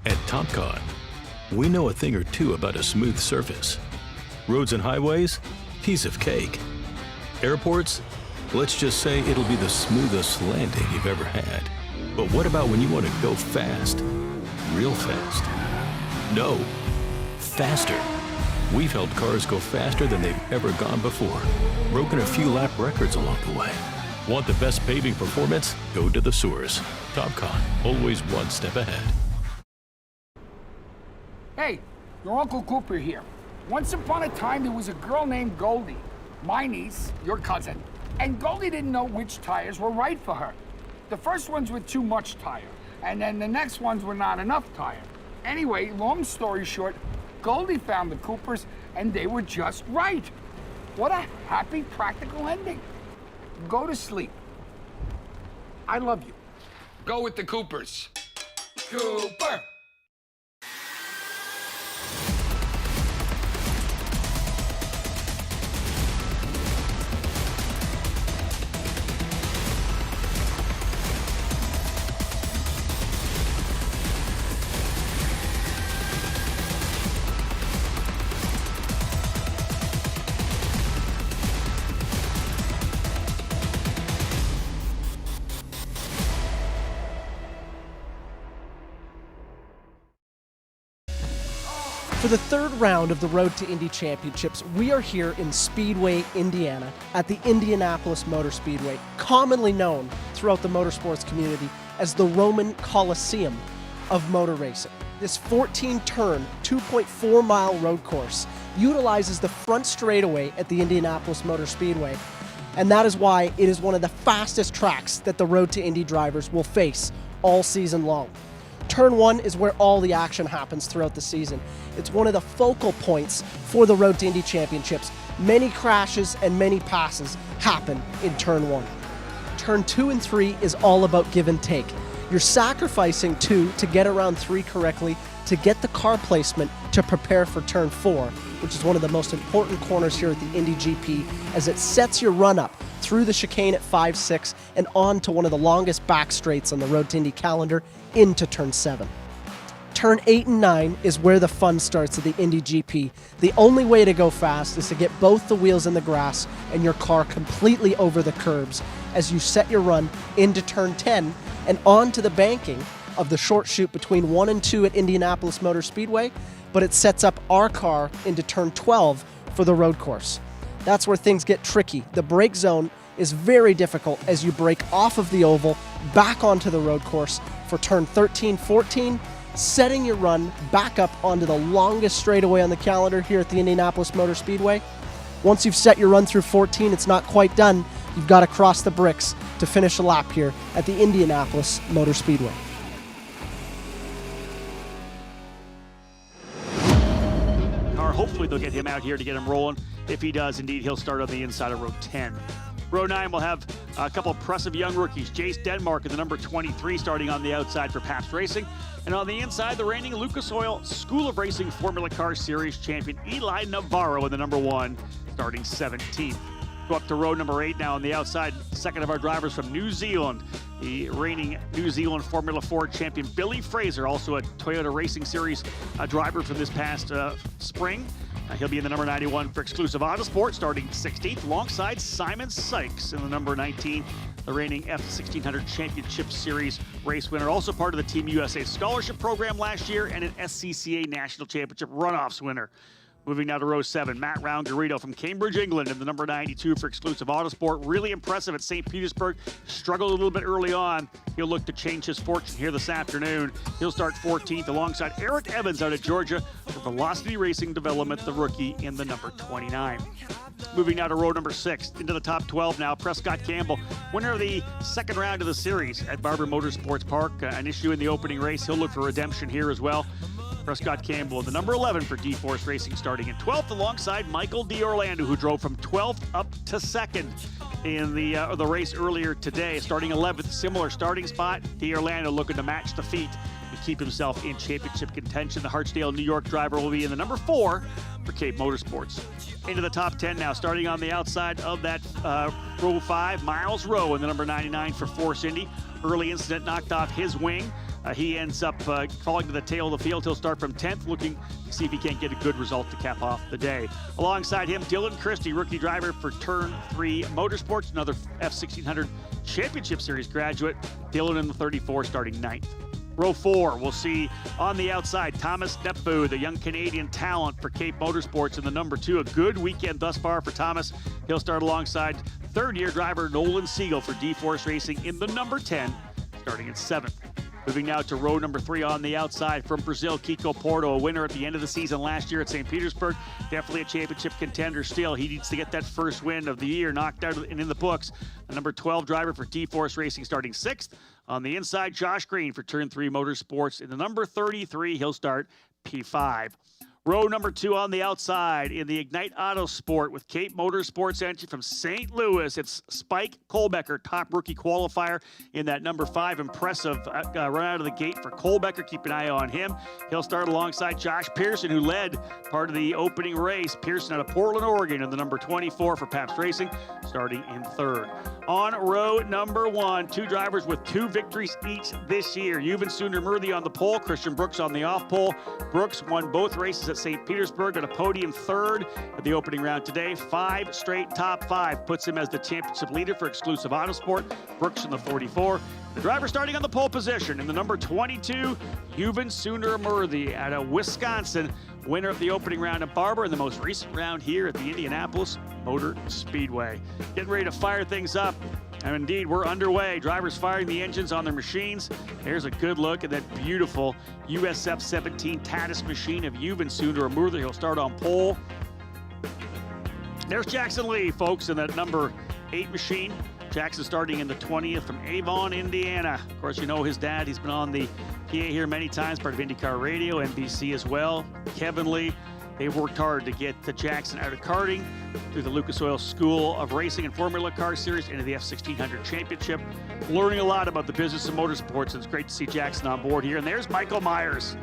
At TopCon, we know a thing or two about a smooth surface. Roads and highways, piece of cake. Airports, let's just say it'll be the smoothest landing you've ever had. But what about when you want to go fast? Real fast? No, faster. We've helped cars go faster than they've ever gone before. Broken a few lap records along the way. Want the best paving performance? Go to the source. TopCon, always one step ahead. Hey, your Uncle Cooper here. Once upon a time, there was a girl named Goldie, my niece, your cousin, and Goldie didn't know which tires were right for her. The first ones were too much tire, and then the next ones were not enough tire. Anyway, long story short, Goldie found the Coopers, and they were just right. What a happy, practical ending. Go to sleep. I love you. Go with the Coopers. Cooper! For the third round of the Road to Indy Championships, we are here in Speedway, Indiana, at the Indianapolis Motor Speedway, commonly known throughout the motorsports community as the Roman Coliseum of motor racing. This 14-turn, 2.4-mile road course utilizes the front straightaway at the Indianapolis Motor Speedway, and that is why it is one of the fastest tracks that the Road to Indy drivers will face all season long. Turn 1 is where all the action happens throughout the season. It's one of the focal points for the Road to Indy Championships. Many crashes and many passes happen in Turn 1. Turn 2 and 3 is all about give and take. You're sacrificing 2 to get around 3 correctly to get the car placement to prepare for Turn 4, which is one of the most important corners here at the Indy GP, as it sets your run up through the chicane at 5-6 and on to one of the longest back straights on the Road to Indy calendar into Turn 7. Turn 8 and 9 is where the fun starts at the Indy GP. The only way to go fast is to get both the wheels in the grass and your car completely over the curbs as you set your run into Turn 10 and on to the banking of the short chute between 1 and 2 at Indianapolis Motor Speedway, but it sets up our car into Turn 12 for the road course. That's where things get tricky. The brake zone is very difficult as you brake off of the oval back onto the road course for Turn 13, 14, setting your run back up onto the longest straightaway on the calendar here at the Indianapolis Motor Speedway. Once you've set your run through 14, it's not quite done. You've got to cross the bricks to finish a lap here at the Indianapolis Motor Speedway. Or hopefully they'll get him out here to get him rolling. If he does, indeed, he'll start on the inside of row 10. Row 9 will have a couple impressive young rookies. Jace Denmark in the number 23 starting on the outside for Pabst Racing. And on the inside, the reigning Lucas Oil School of Racing Formula Car Series champion Eli Navarro in the number 1 starting 17th. Go up to row number 8 now on the outside. Second of our drivers from New Zealand, the reigning New Zealand Formula 4 champion Billy Fraser, also a Toyota Racing Series driver from this past spring. He'll be in the number 91 for Exclusive Autosport, starting 16th, alongside Simon Sykes in the number 19, the reigning F1600 Championship Series race winner, also part of the Team USA Scholarship Program last year, and an SCCA National Championship Runoffs winner. Moving now to row 7, Matt Roungarito from Cambridge, England, in the number 92 for Exclusive Autosport. Really impressive at St. Petersburg. Struggled a little bit early on. He'll look to change his fortune here this afternoon. He'll start 14th alongside Eric Evans out of Georgia for Velocity Racing Development, the rookie in the number 29. Moving now to row number 6, into the top 12 now, Prescott Campbell, winner of the second round of the series at Barber Motorsports Park. An issue in the opening race. He'll look for redemption here as well. Prescott Campbell in the number 11 for D-Force Racing, starting in 12th alongside Michael D'Orlando, who drove from 12th up to 2nd in the race earlier today, starting 11th. Similar starting spot. D'Orlando looking to match the feet and keep himself in championship contention. The Hartsdale, New York driver will be in the number 4 for Cape Motorsports. Into the top 10 now, starting on the outside of that row 5, Miles Rowe in the number 99 for Force Indy. Early incident knocked off his wing. he ends up falling to the tail of the field. He'll start from 10th, looking to see if he can't get a good result to cap off the day. Alongside him, Dylan Christie, rookie driver for Turn 3 Motorsports, another F1600 Championship Series graduate. Dylan in the 34, starting 9th. Row 4, we'll see on the outside Thomas Nepbu, the young Canadian talent for Cape Motorsports in the number 2. A good weekend thus far for Thomas. He'll start alongside third-year driver Nolan Siegel for D-Force Racing in the number 10, starting in 7th. Moving now to row number 3 on the outside from Brazil, Kiko Porto, a winner at the end of the season last year at St. Petersburg. Definitely a championship contender still. He needs to get that first win of the year knocked out and in the books. The number 12 driver for D-Force Racing starting 6th. On the inside, Josh Green for Turn 3 Motorsports. In the number 33, he'll start P5. Row number 2 on the outside in the Ignite Auto Sport with Cape Motorsports entry from St. Louis. It's Spike Kohlbecker, top rookie qualifier in that number 5. Impressive run out of the gate for Kohlbecker. Keep an eye on him. He'll start alongside Josh Pearson, who led part of the opening race. Pearson out of Portland, Oregon in the number 24 for Pabst Racing, starting in 3rd. On row number 1, 2 drivers with 2 victories each this year. Yuven Sundaramoorthy on the pole, Christian Brooks on the off pole. Brooks won both races at St. Petersburg, at a podium 3rd at the opening round today. 5 straight top 5 puts him as the championship leader for exclusive Autosport. Brooks in the 44. The driver starting on the pole position in the number 22, Yuven Sundaramoorthy out of Wisconsin, winner of the opening round at Barber and the most recent round here at the Indianapolis Motor Speedway. Getting ready to fire things up. And indeed, we're underway. Drivers firing the engines on their machines. There's a good look at that beautiful USF2000 Race machine of Yuven Sundaramoorthy. He'll start on pole. There's Jackson Lee, folks, in that number 8 machine. Jackson starting in the 20th from Avon, Indiana. Of course, you know his dad. He's been on the PA here many times, part of IndyCar Radio, NBC as well. Kevin Lee. They've worked hard to get the Jackson out of karting through the Lucas Oil School of Racing and Formula Car Series into the F1600 Championship. Learning a lot about the business of motorsports, and it's great to see Jackson on board here. And there's Michael Myers,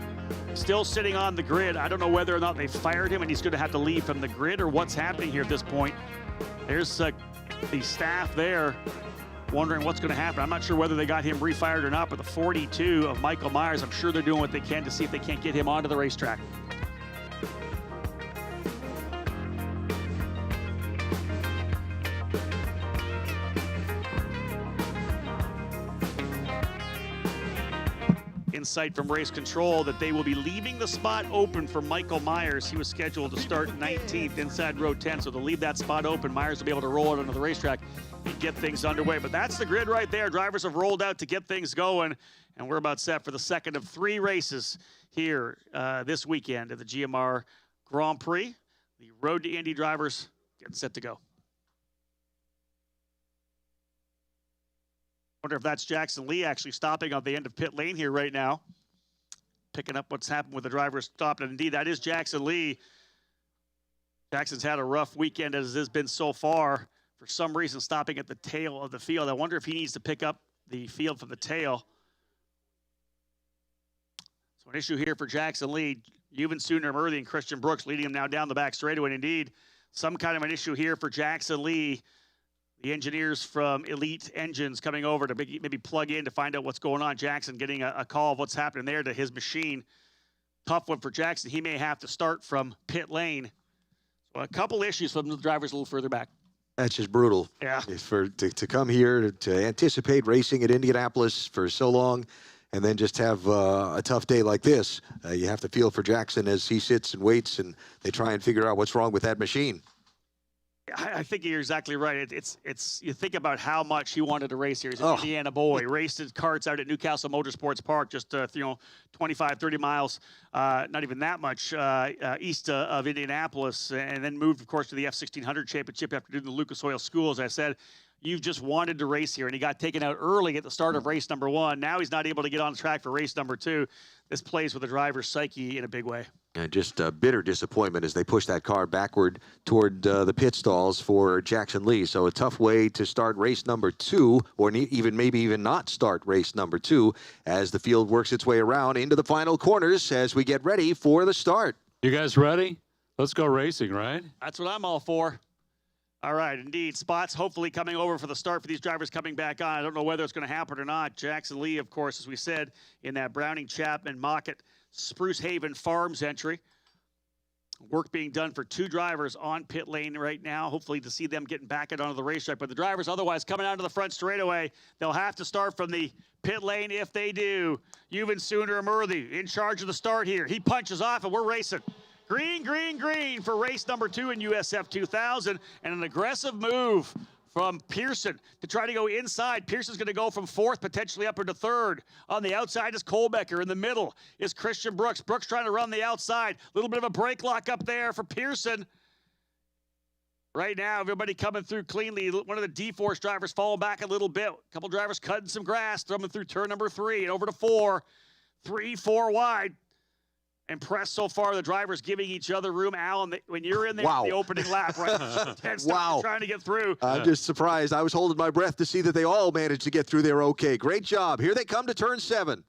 still sitting on the grid. I don't know whether or not they fired him and he's going to have to leave from the grid or what's happening here at this point. There's the staff there wondering what's going to happen. I'm not sure whether they got him refired or not, but the 42 of Michael Myers, I'm sure they're doing what they can to see if they can't get him onto the racetrack. Insight from race control that they will be leaving the spot open for Michael Myers. He was scheduled to start 19th inside row 10, so they'll leave that spot open. Myers will be able to roll it onto the racetrack and get things underway. But that's the grid right there. Drivers have rolled out to get things going, and we're about set for the second of 3 races here this weekend at the GMR Grand Prix. The Road to Indy drivers getting set to go. Wonder if that's Jackson Lee actually stopping on the end of pit lane here right now. Picking up what's happened with the driver stopped. And indeed, that is Jackson Lee. Jackson's had a rough weekend as it has been so far. For some reason, stopping at the tail of the field. I wonder if he needs to pick up the field from the tail. So an issue here for Jackson Lee. Yuven Sundaramoorthy and Christian Brooks leading him now down the back straightaway. And indeed, some kind of an issue here for Jackson Lee. The engineers from Elite Engines coming over to maybe plug in to find out what's going on. Jackson getting a call of what's happening there to his machine. Tough one for Jackson. He may have to start from pit lane. So a couple issues from the drivers a little further back. That's just brutal. Yeah. To come here to anticipate racing at Indianapolis for so long and then just have a tough day like this. You have to feel for Jackson as he sits and waits and they try and figure out what's wrong with that machine. I think you're exactly right. It's you think about how much he wanted to race here. He's an Indiana boy. Raced his karts out at Newcastle Motorsports Park, just 25, 30 miles, not even that much east of Indianapolis, and then moved, of course, to the F1600 Championship after doing the Lucas Oil School. As I said, you've just wanted to race here, and he got taken out early at the start of race number 1. Now he's not able to get on the track for race number 2. This plays with the driver's psyche in a big way. And just a bitter disappointment as they push that car backward toward the pit stalls for Jackson Lee. So a tough way to start race number 2, or maybe even not start race number 2 as the field works its way around into the final corners as we get ready for the start. You guys ready? Let's go racing, right? That's what I'm all for. All right, indeed. Spots hopefully coming over for the start for these drivers coming back on. I don't know whether it's going to happen or not. Jackson Lee, of course, as we said, in that Browning Chapman Mockett Spruce Haven Farms entry. Work being done for 2 drivers on pit lane right now. Hopefully to see them getting back out onto the racetrack. But the drivers otherwise coming out to the front straightaway, they'll have to start from the pit lane if they do. Yuven Sundaramoorthy in charge of the start here. He punches off and we're racing. Green, green, green for race number 2 in USF2000, and an aggressive move from Pearson to try to go inside. Pearson's going to go from 4th, potentially up into 3rd. On the outside is Kohlbecker. In the middle is Christian Brooks. Brooks trying to run the outside. A little bit of a brake lock up there for Pearson. Right now, everybody coming through cleanly. One of the D-Force drivers falling back a little bit. A couple drivers cutting some grass, coming through turn number 3 and over to 4. 3, 4 wide. Impressed so far. The drivers giving each other room. Alan, when you're in there in the opening lap, right? Trying to get through. I'm just surprised. I was holding my breath to see that they all managed to get through there okay. Great job. Here they come to turn 7.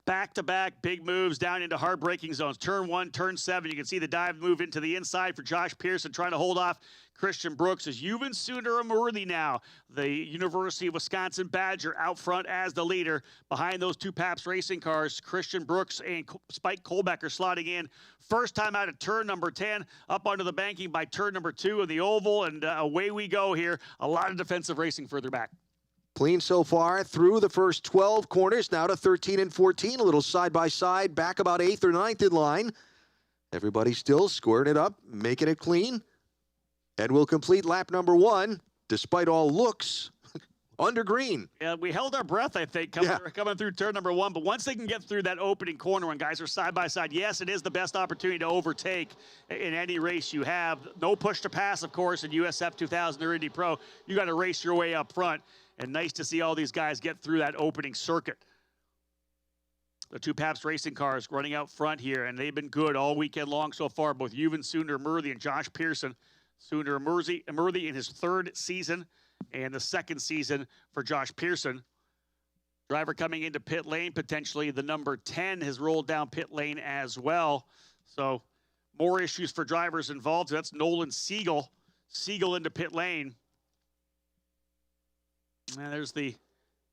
Back-to-back big moves down into hard braking zones. Turn 1, turn 7. You can see the dive move into the inside for Josh Pearson, trying to hold off Christian Brooks. As Yuven Sundaramoorthy now, the University of Wisconsin Badger, out front as the leader. Behind those 2 Pabst racing cars, Christian Brooks and Spike Kohlbecker slotting in. First time out of turn number 10, up onto the banking by turn number 2 in the oval, and away we go here. A lot of defensive racing further back. Clean so far through the first 12 corners, now to 13 and 14. A little side-by-side, back about 8th or 9th in line. Everybody still squaring it up, making it clean. And we'll complete lap number 1, despite all looks, under green. Yeah, we held our breath, I think, coming through turn number 1. But once they can get through that opening corner when guys are side-by-side, yes, it is the best opportunity to overtake in any race you have. No push to pass, of course, in USF2000 or Indy Pro. You got to race your way up front. And nice to see all these guys get through that opening circuit. The 2 Pabst racing cars running out front here, and they've been good all weekend long so far, both Yuven Sundaramoorthy and Josh Pearson. Sundaramoorthy in his 3rd season, and the 2nd season for Josh Pearson. Driver coming into pit lane, potentially the number 10 has rolled down pit lane as well. So more issues for drivers involved. That's Nolan Siegel. Siegel into pit lane. And there's the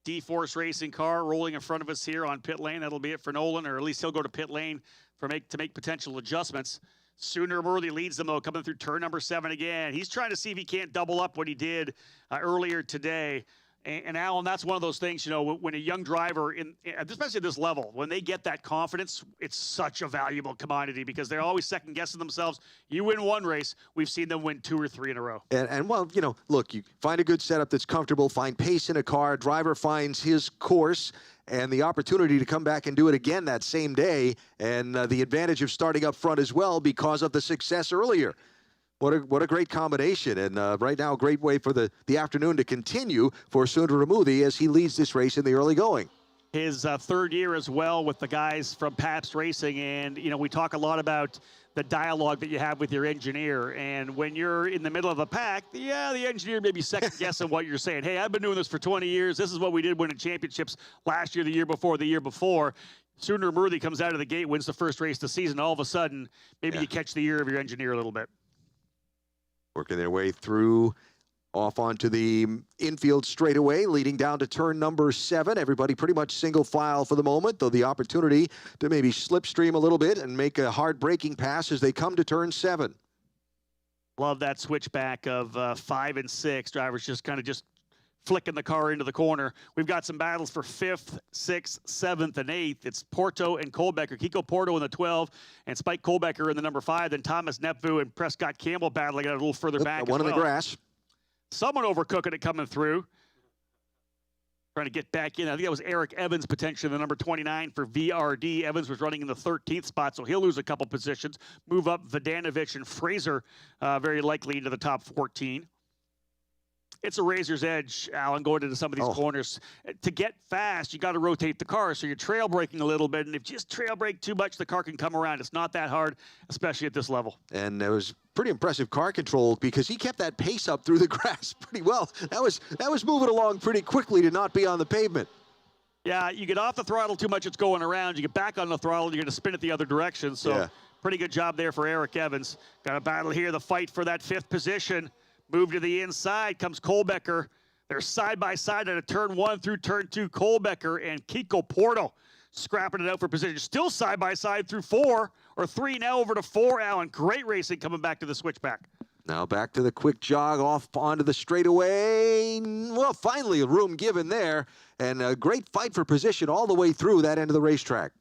D-Force racing car rolling in front of us here on pit lane. That'll be it for Nolan, or at least he'll go to pit lane to make potential adjustments. Sundaramoorthy leads them, though, coming through turn number 7 again. He's trying to see if he can't double up what he did earlier today. And Alan, that's one of those things, you know, when a young driver, especially at this level, when they get that confidence, it's such a valuable commodity because they're always second-guessing themselves. You win 1 race, we've seen them win 2 or 3 in a row. And well, you know, look, you find a good setup that's comfortable, find pace in a car, driver finds his course, and the opportunity to come back and do it again that same day, and the advantage of starting up front as well because of the success earlier. What a great combination, and right now a great way for the afternoon to continue for Sundaramoorthy as he leads this race in the early going. His 3rd year as well with the guys from Pabst Racing, and you know, we talk a lot about the dialogue that you have with your engineer, and when you're in the middle of the pack, yeah, the engineer may be second guessing what you're saying. Hey, I've been doing this for 20 years. This is what we did winning championships last year, the year before, the year before. Sundaramoorthy comes out of the gate, wins the first race of the season. All of a sudden, maybe you catch the ear of your engineer a little bit. Working their way through, off onto the infield straightaway, leading down to turn number 7. Everybody pretty much single file for the moment, though the opportunity to maybe slipstream a little bit and make a hard braking pass as they come to turn 7. Love that switchback of 5 and 6. Drivers just kind of flicking the car into the corner. We've got some battles for 5th, 6th, 7th, and 8th. It's Porto and Kohlbecker. Kiko Porto in the 12, and Spike Kohlbecker in the number 5. Then Thomas Nepvu and Prescott Campbell battling it a little further back. One in the grass. Someone overcooking it coming through. Trying to get back in. I think that was Eric Evans, potentially the number 29 for VRD. Evans was running in the 13th spot, so he'll lose a couple positions. Move up Vodanovic and Fraser very likely into the top 14. It's a razor's edge, Alan, going into some of these corners. To get fast, you got to rotate the car, so you're trail braking a little bit, and if you just trail brake too much, the car can come around. It's not that hard, especially at this level. And it was pretty impressive car control because he kept that pace up through the grass pretty well. That was moving along pretty quickly to not be on the pavement. Yeah, you get off the throttle too much, it's going around. You get back on the throttle, you're going to spin it the other direction. So pretty good job there for Eric Evans. Got a battle here, the fight for that 5th position Move to the inside, comes Kohlbecker. They're side by side at a turn 1 through turn 2. Kohlbecker and Kiko Porto scrapping it out for position. Still side by side through 4 or 3 now over to 4. Allen, great racing coming back to the switchback. Now back to the quick jog off onto the straightaway. Well, finally a room given there, and a great fight for position all the way through that end of the racetrack.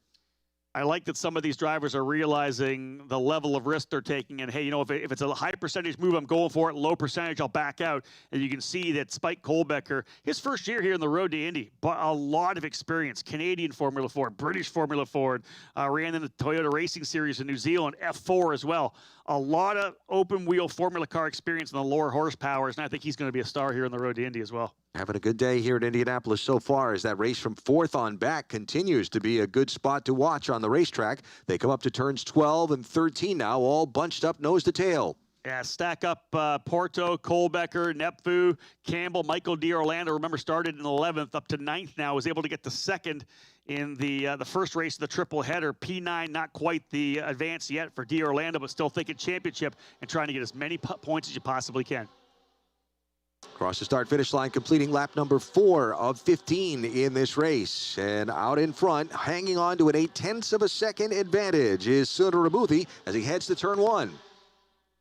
I like that some of these drivers are realizing the level of risk they're taking, and hey, you know, if it's a high percentage move, I'm going for it. Low percentage, I'll back out. And you can see that Spike Kohlbecker, his first year here in the Road to Indy, but a lot of experience. Canadian Formula Ford, British Formula Ford, ran in the Toyota Racing Series in New Zealand, F4 as well. A lot of open wheel Formula car experience in the lower horsepowers, and I think he's going to be a star here in the Road to Indy as well. Having a good day here at Indianapolis so far, as that race from 4th on back continues to be a good spot to watch on the racetrack. They come up to turns 12 and 13 now, all bunched up nose to tail. Yeah, stack up Porto, Kohlbecker, Nepfu, Campbell, Michael D'Orlando. Remember, started in 11th up to 9th now. Was able to get to 2nd in the first race of the triple header. P9, not quite the advance yet for D'Orlando, but still thinking championship and trying to get as many points as you possibly can. Across the start-finish line, completing lap number 4 of 15 in this race. And out in front, hanging on to an 0.8 of a second advantage, is Sundaramoorthy as he heads to turn 1.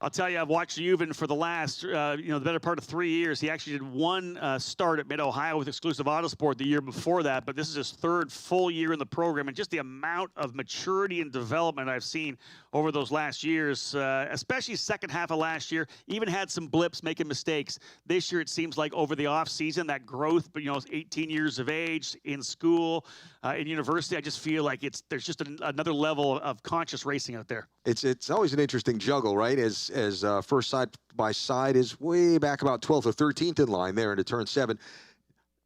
I'll tell you, I've watched Yuven for the last, the better part of 3 years. He actually did one start at Mid-Ohio with Exclusive Autosport the year before that, but this is his 3rd full year in the program, and just the amount of maturity and development I've seen over those last years, especially second half of last year, even had some blips, making mistakes. This year, it seems like over the off season, that growth, but 18 years of age, in school, in university, I just feel like there's just another level of conscious racing out there. It's always an interesting juggle, right? As first side by side is way back about 12th or 13th in line there into turn 7.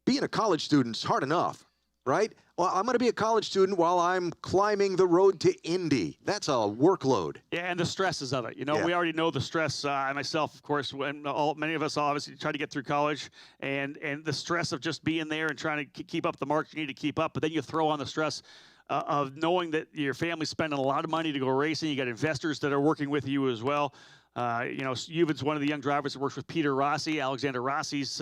Being a college student's hard enough, right? Well, I'm going to be a college student while I'm climbing the road to Indy. That's a workload. Yeah, and the stresses of it. Yeah. We already know the stress. I myself, of course, many of us obviously try to get through college, and the stress of just being there and trying to keep up the marks you need to keep up. But then you throw on the stress of knowing that your family's spending a lot of money to go racing. You got investors that are working with you as well. Yuven's one of the young drivers that works with Peter Rossi, Alexander Rossi's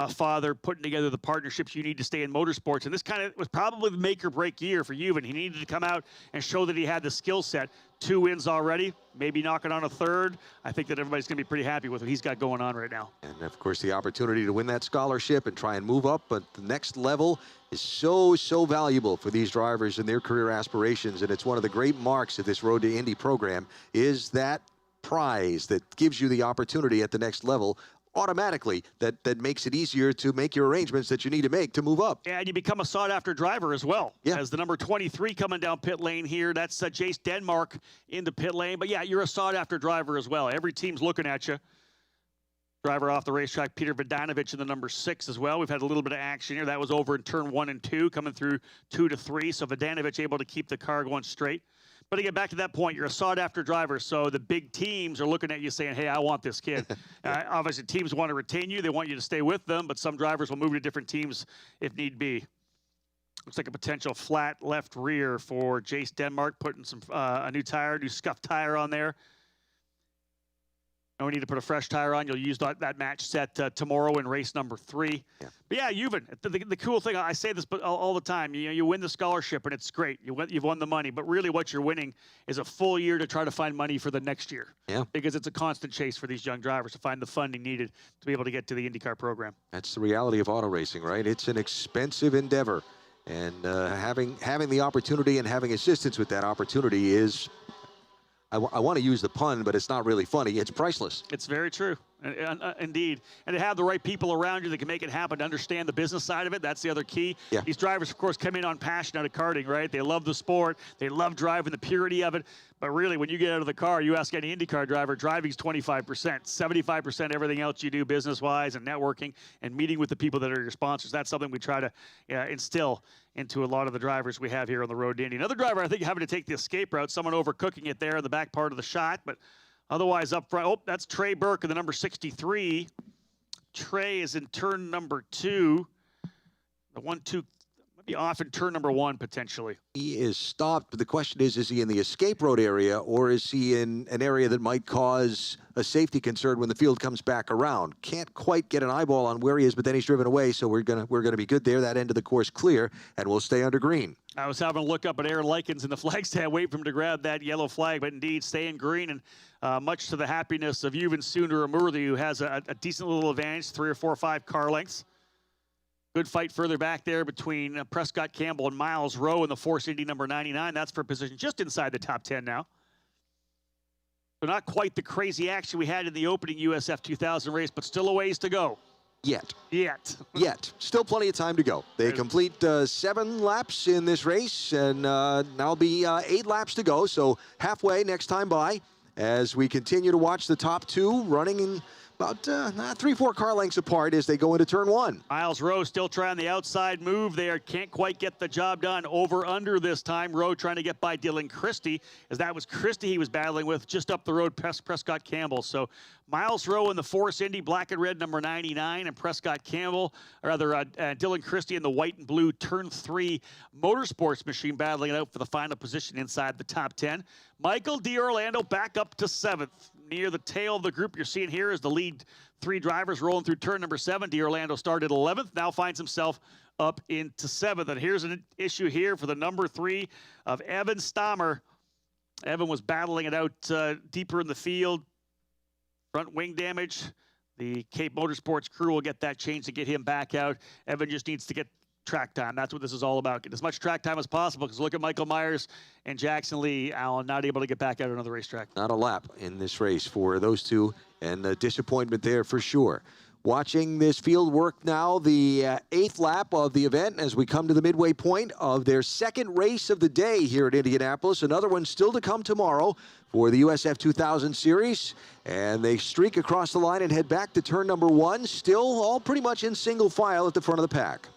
father, putting together the partnerships you need to stay in motorsports. And this kind of was probably the make or break year for Yuven. He needed to come out and show that he had the skill set. 2 wins already, maybe knocking on a 3rd. I think that everybody's going to be pretty happy with what he's got going on right now. And of course, the opportunity to win that scholarship and try and move up, but the next level is so valuable for these drivers and their career aspirations. And it's one of the great marks of this Road to Indy program is that prize that gives you the opportunity at the next level automatically, that makes it easier to make your arrangements that you need to make to move up. And you become a sought-after driver as well. Yeah. As the number 23 coming down pit lane here, that's Jace Denmark into pit lane. But yeah, you're a sought-after driver as well. Every team's looking at you. Driver off the racetrack, Peter Vodanovic in the number 6 as well. We've had a little bit of action here. That was over in turn 1 and 2, coming through 2 to 3. So Vodanovic able to keep the car going straight. But again, back to that point, you're a sought-after driver, so the big teams are looking at you saying, hey, I want this kid. Obviously, teams want to retain you. They want you to stay with them, but some drivers will move to different teams if need be. Looks like a potential flat left rear for Jace Denmark, putting some a new scuffed tire on there. No need to put a fresh tire on. You'll use that match set tomorrow in race number 3. Yeah. But yeah, Yuven, the cool thing, I say this all the time, you win the scholarship and it's great. You've won the money, but really what you're winning is a full year to try to find money for the next year. Yeah. Because it's a constant chase for these young drivers to find the funding needed to be able to get to the IndyCar program. That's the reality of auto racing, right? It's an expensive endeavor. And having the opportunity and having assistance with that opportunity is, I want to use the pun, but it's not really funny. It's priceless. It's very true. Indeed. And to have the right people around you that can make it happen, to understand the business side of it, that's the other key. Yeah. These drivers, of course, come in on passion out of karting, right? They love the sport. They love driving, the purity of it. But really, when you get out of the car, you ask any IndyCar driver, driving's 25%. 75% everything else you do business-wise and networking and meeting with the people that are your sponsors. That's something we try to instill into a lot of the drivers we have here on the Road to Indy. Another driver, I think, having to take the escape route, someone overcooking it there in the back part of the shot, but otherwise up front, oh, that's Trey Burke in the number 63. Trey is in turn number 2. The 1-2, Be off in turn number 1, potentially. He is stopped, but the question is he in the escape road area, or is he in an area that might cause a safety concern when the field comes back around? Can't quite get an eyeball on where he is, but then he's driven away, so we're gonna be good there. That end of the course clear, and we'll stay under green. I was having a look up at Aaron Likens in the flag stand, wait for him to grab that yellow flag, but indeed staying green, and much to the happiness of Yuven Sundaramoorthy, who has a decent little advantage, 3 or 4 or 5 car lengths. Good fight further back there between Prescott Campbell and Miles Rowe in the Force Indy number 99. That's for a position just inside the top 10 now. So not quite the crazy action we had in the opening USF2000 race, but still a ways to go. Yet. Yet. Still plenty of time to go. They complete 7 laps in this race, and now be 8 laps to go. So halfway next time by, as we continue to watch the top 2 running in about 3 or 4 car lengths apart as they go into turn 1. Miles Rowe still trying the outside move there. Can't quite get the job done. Over under this time. Rowe trying to get by Dylan Christie, as that was Christie he was battling with just up the road, Prescott Campbell. So Miles Rowe in the Force Indy black and red number 99, and Prescott Campbell, or rather Dylan Christie in the white and blue turn 3 motorsports machine battling it out for the final position inside the top 10. Michael D'Orlando back up to 7th. Near the tail of the group you're seeing here is the lead 3 drivers rolling through turn number 7. D'Orlando started 11th, now finds himself up into 7th. And here's an issue here for the number 3 of Evan Stammer. Evan was battling it out deeper in the field. Front wing damage. The Cape Motorsports crew will get that changed to get him back out. Evan just needs to get track time. That's what this is all about. Get as much track time as possible, because look at Michael Myers and Jackson Lee, Alan, not able to get back out on another racetrack. Not a lap in this race for those two, and a disappointment there for sure. Watching this field work now, the 8th lap of the event as we come to the midway point of their 2nd race of the day here at Indianapolis. Another one still to come tomorrow for the USF2000 series. And they streak across the line and head back to turn number 1, still all pretty much in single file at the front of the pack.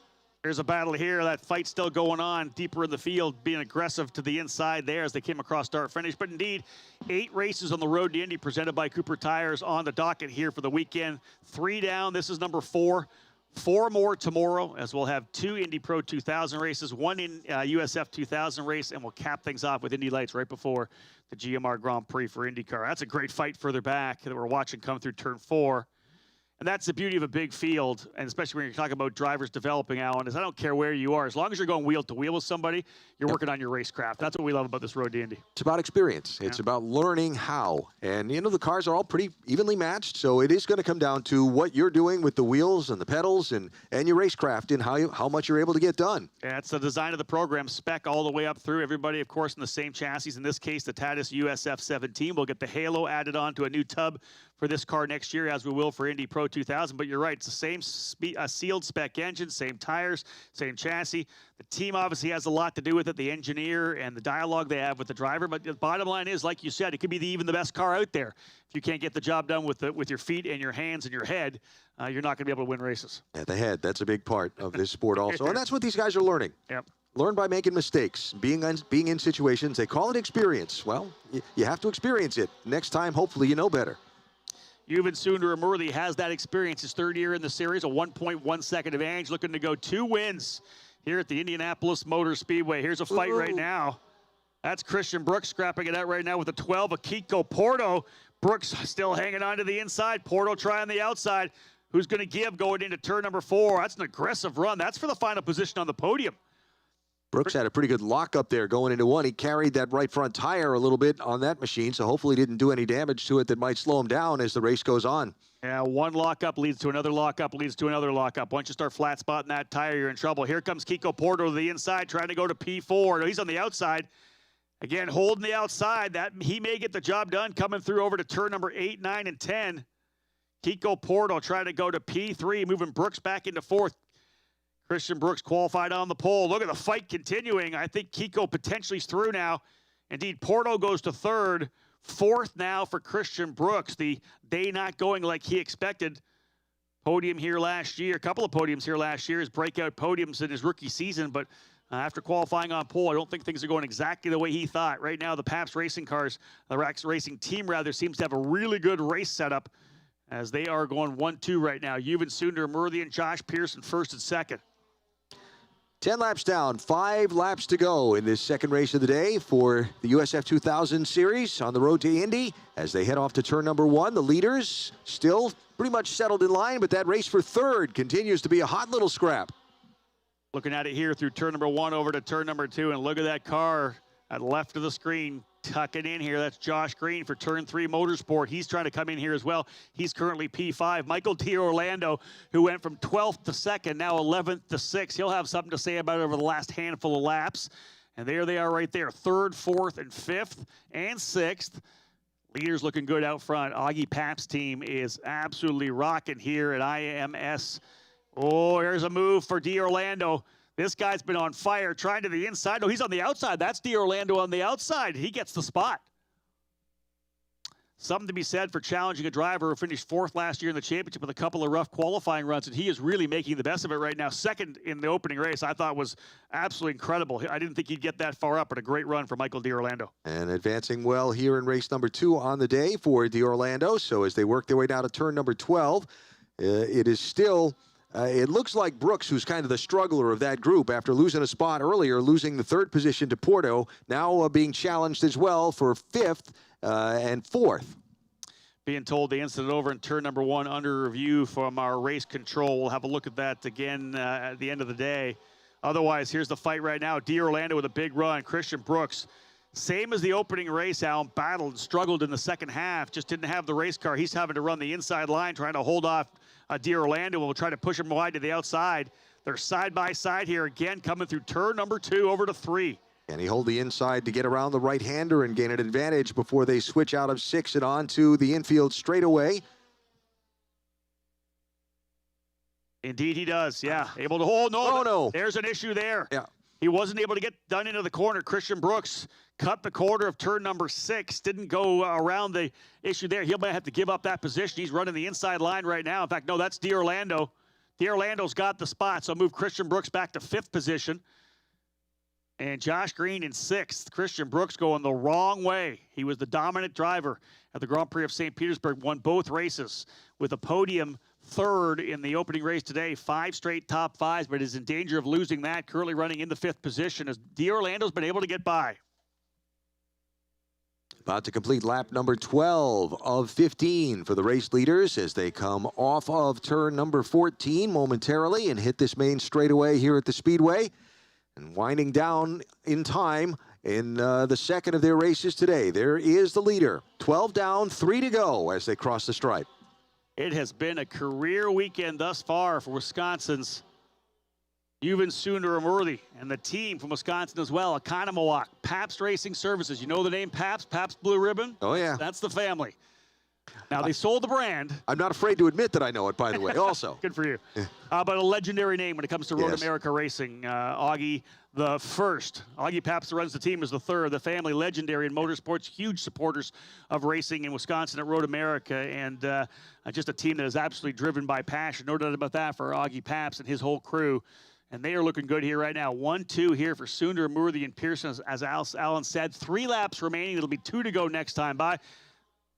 There's a battle here. That fight's still going on deeper in the field, being aggressive to the inside there as they came across start finish. But indeed, 8 races on the road to Indy presented by Cooper Tires on the docket here for the weekend. 3 down. This is number 4. 4 more tomorrow, as we'll have 2 Indy Pro 2000 races, 1 in USF 2000 race, and we'll cap things off with Indy Lights right before the GMR Grand Prix for IndyCar. That's a great fight further back that we're watching come through turn 4. And that's the beauty of a big field, and especially when you're talking about drivers developing, Alan, is I don't care where you are. As long as you're going wheel to wheel with somebody, you're working on your racecraft. That's what we love about this road to Indy. It's about experience. It's about learning how. And, you know, the cars are all pretty evenly matched, so it is going to come down to what you're doing with the wheels and the pedals and your racecraft and how much you're able to get done. Yeah, it's the design of the program, spec all the way up through. Everybody, of course, in the same chassis. In this case, the Tatis USF17 will get the halo added on to a new tub for this car next year, as we will for Indy Pro 2000. But you're right, it's the same sealed spec engine, same tires, same chassis. The team obviously has a lot to do with it, the engineer and the dialogue they have with the driver. But the bottom line is, like you said, it could be even the best car out there. If you can't get the job done with your feet and your hands and your head, you're not going to be able to win races. At the head, that's a big part of this sport also. And that's what these guys are learning. Yep. Learn by making mistakes, being in situations. They call it experience. Well, you have to experience it. Next time, hopefully, you know better. Yuven Sundaramoorthy has that experience. His 3rd year in the series, a 1.1 second advantage, looking to go 2 wins here at the Indianapolis Motor Speedway. Here's a fight right now. That's Christian Brooks scrapping it out right now with a 12. Akiko Porto. Brooks still hanging on to the inside. Porto trying the outside. Who's going to give going into turn number 4? That's an aggressive run. That's for the final position on the podium. Brooks had a pretty good lock up there going into 1. He carried that right front tire a little bit on that machine, so hopefully didn't do any damage to it that might slow him down as the race goes on. Yeah, one lockup leads to another lockup, leads to another lockup. Once you start flat spotting that tire, you're in trouble. Here comes Kiko Porto to the inside, trying to go to P4. No, he's on the outside. Again, holding the outside. That he may get the job done coming through over to turn number 8, 9, and 10. Kiko Porto trying to go to P3, moving Brooks back into 4th. Christian Brooks qualified on the pole. Look at the fight continuing. I think Kiko potentially is through now. Indeed, Porto goes to 3rd. 4th now for Christian Brooks. The day not going like he expected. Podium here last year. A couple of podiums here last year. His breakout podiums in his rookie season. But after qualifying on pole, I don't think things are going exactly the way he thought. Right now, the Pabst Racing cars, the Rax Racing team rather, seems to have a really good race setup as they are going 1-2 right now. Yuven Sundaramoorthy and Josh Pearson 1st and 2nd. 10 laps down, 5 laps to go in this second race of the day for the USF2000 series on the road to Indy. As they head off to turn number 1, the leaders still pretty much settled in line, but that race for third continues to be a hot little scrap. Looking at it here through turn number 1 over to turn number 2, and look at that car at left of the screen. Tuck it in here. That's Josh Green for turn 3 Motorsport. He's trying to come in here as well. He's currently P5. Michael D'Orlando, who went from 12th to 2nd, now 11th to 6th. He'll have something to say about it over the last handful of laps. And there they are right there, 3rd, 4th, and 5th, and 6th. Leaders looking good out front. Augie Pap's team is absolutely rocking here at IMS. Oh, here's a move for D'Orlando. This guy's been on fire, trying to the inside. No, he's on the outside. That's D'Orlando on the outside. He gets the spot. Something to be said for challenging a driver who finished 4th last year in the championship with a couple of rough qualifying runs, and he is really making the best of it right now. 2nd in the opening race, I thought was absolutely incredible. I didn't think he'd get that far up, but a great run for Michael D'Orlando. And advancing well here in race number 2 on the day for D'Orlando. So as they work their way down to turn number 12, it is still... it looks like Brooks, who's kind of the struggler of that group after losing a spot earlier, losing the 3rd position to Porto, now being challenged as well for 5th and 4th. Being told the incident over in turn number 1 under review from our race control. We'll have a look at that again at the end of the day. Otherwise, here's the fight right now. D'Orlando with a big run. Christian Brooks, same as the opening race, Alan, battled and struggled in the second half, just didn't have the race car. He's having to run the inside line, trying to hold off D'Orlando. Will try to push him wide to the outside. They're side by side here again, coming through turn number 2 over to 3. And he hold the inside to get around the right-hander and gain an advantage before they switch out of 6 and on to the infield straightaway. Indeed he does, yeah. Able to hold, no. There's an issue there. Yeah. He wasn't able to get done into the corner. Christian Brooks cut the corner of turn number 6. Didn't go around the issue there. He'll have to give up that position. He's running the inside line right now. In fact, no, that's D'Orlando. D'Orlando's got the spot, so move Christian Brooks back to 5th position. And Josh Green in 6th. Christian Brooks going the wrong way. He was the dominant driver at the Grand Prix of St. Petersburg, won both races with a podium 3rd in the opening race today. 5 straight top 5s, but is in danger of losing that. Currently running in the 5th position as D'Orlando's been able to get by. About to complete lap number 12 of 15 for the race leaders as they come off of turn number 14 momentarily and hit this main straightaway here at the Speedway. And winding down in time in the 2nd of their races today. There is the leader. 12 down, 3 to go as they cross the stripe. It has been a career weekend thus far for Wisconsin's Yuven Sundaramoorthy and the team from Wisconsin as well. Economowalk, Pabst Racing Services. You know the name Pabst? Pabst Blue Ribbon? Oh, yeah. That's the family. Now, they sold the brand. I'm not afraid to admit that I know it, by the way, also. Good for you. But a legendary name when it comes to Road America Racing. Augie, the first. Augie Pabst runs the team as the 3rd. The family, legendary in motorsports, huge supporters of racing in Wisconsin at Road America, and just a team that is absolutely driven by passion. No doubt about that for Augie Pabst and his whole crew. And they are looking good here right now. 1-2 here for Sundaramoorthy and Pearson, as Alan said. 3 laps remaining. It'll be 2 to go next time by.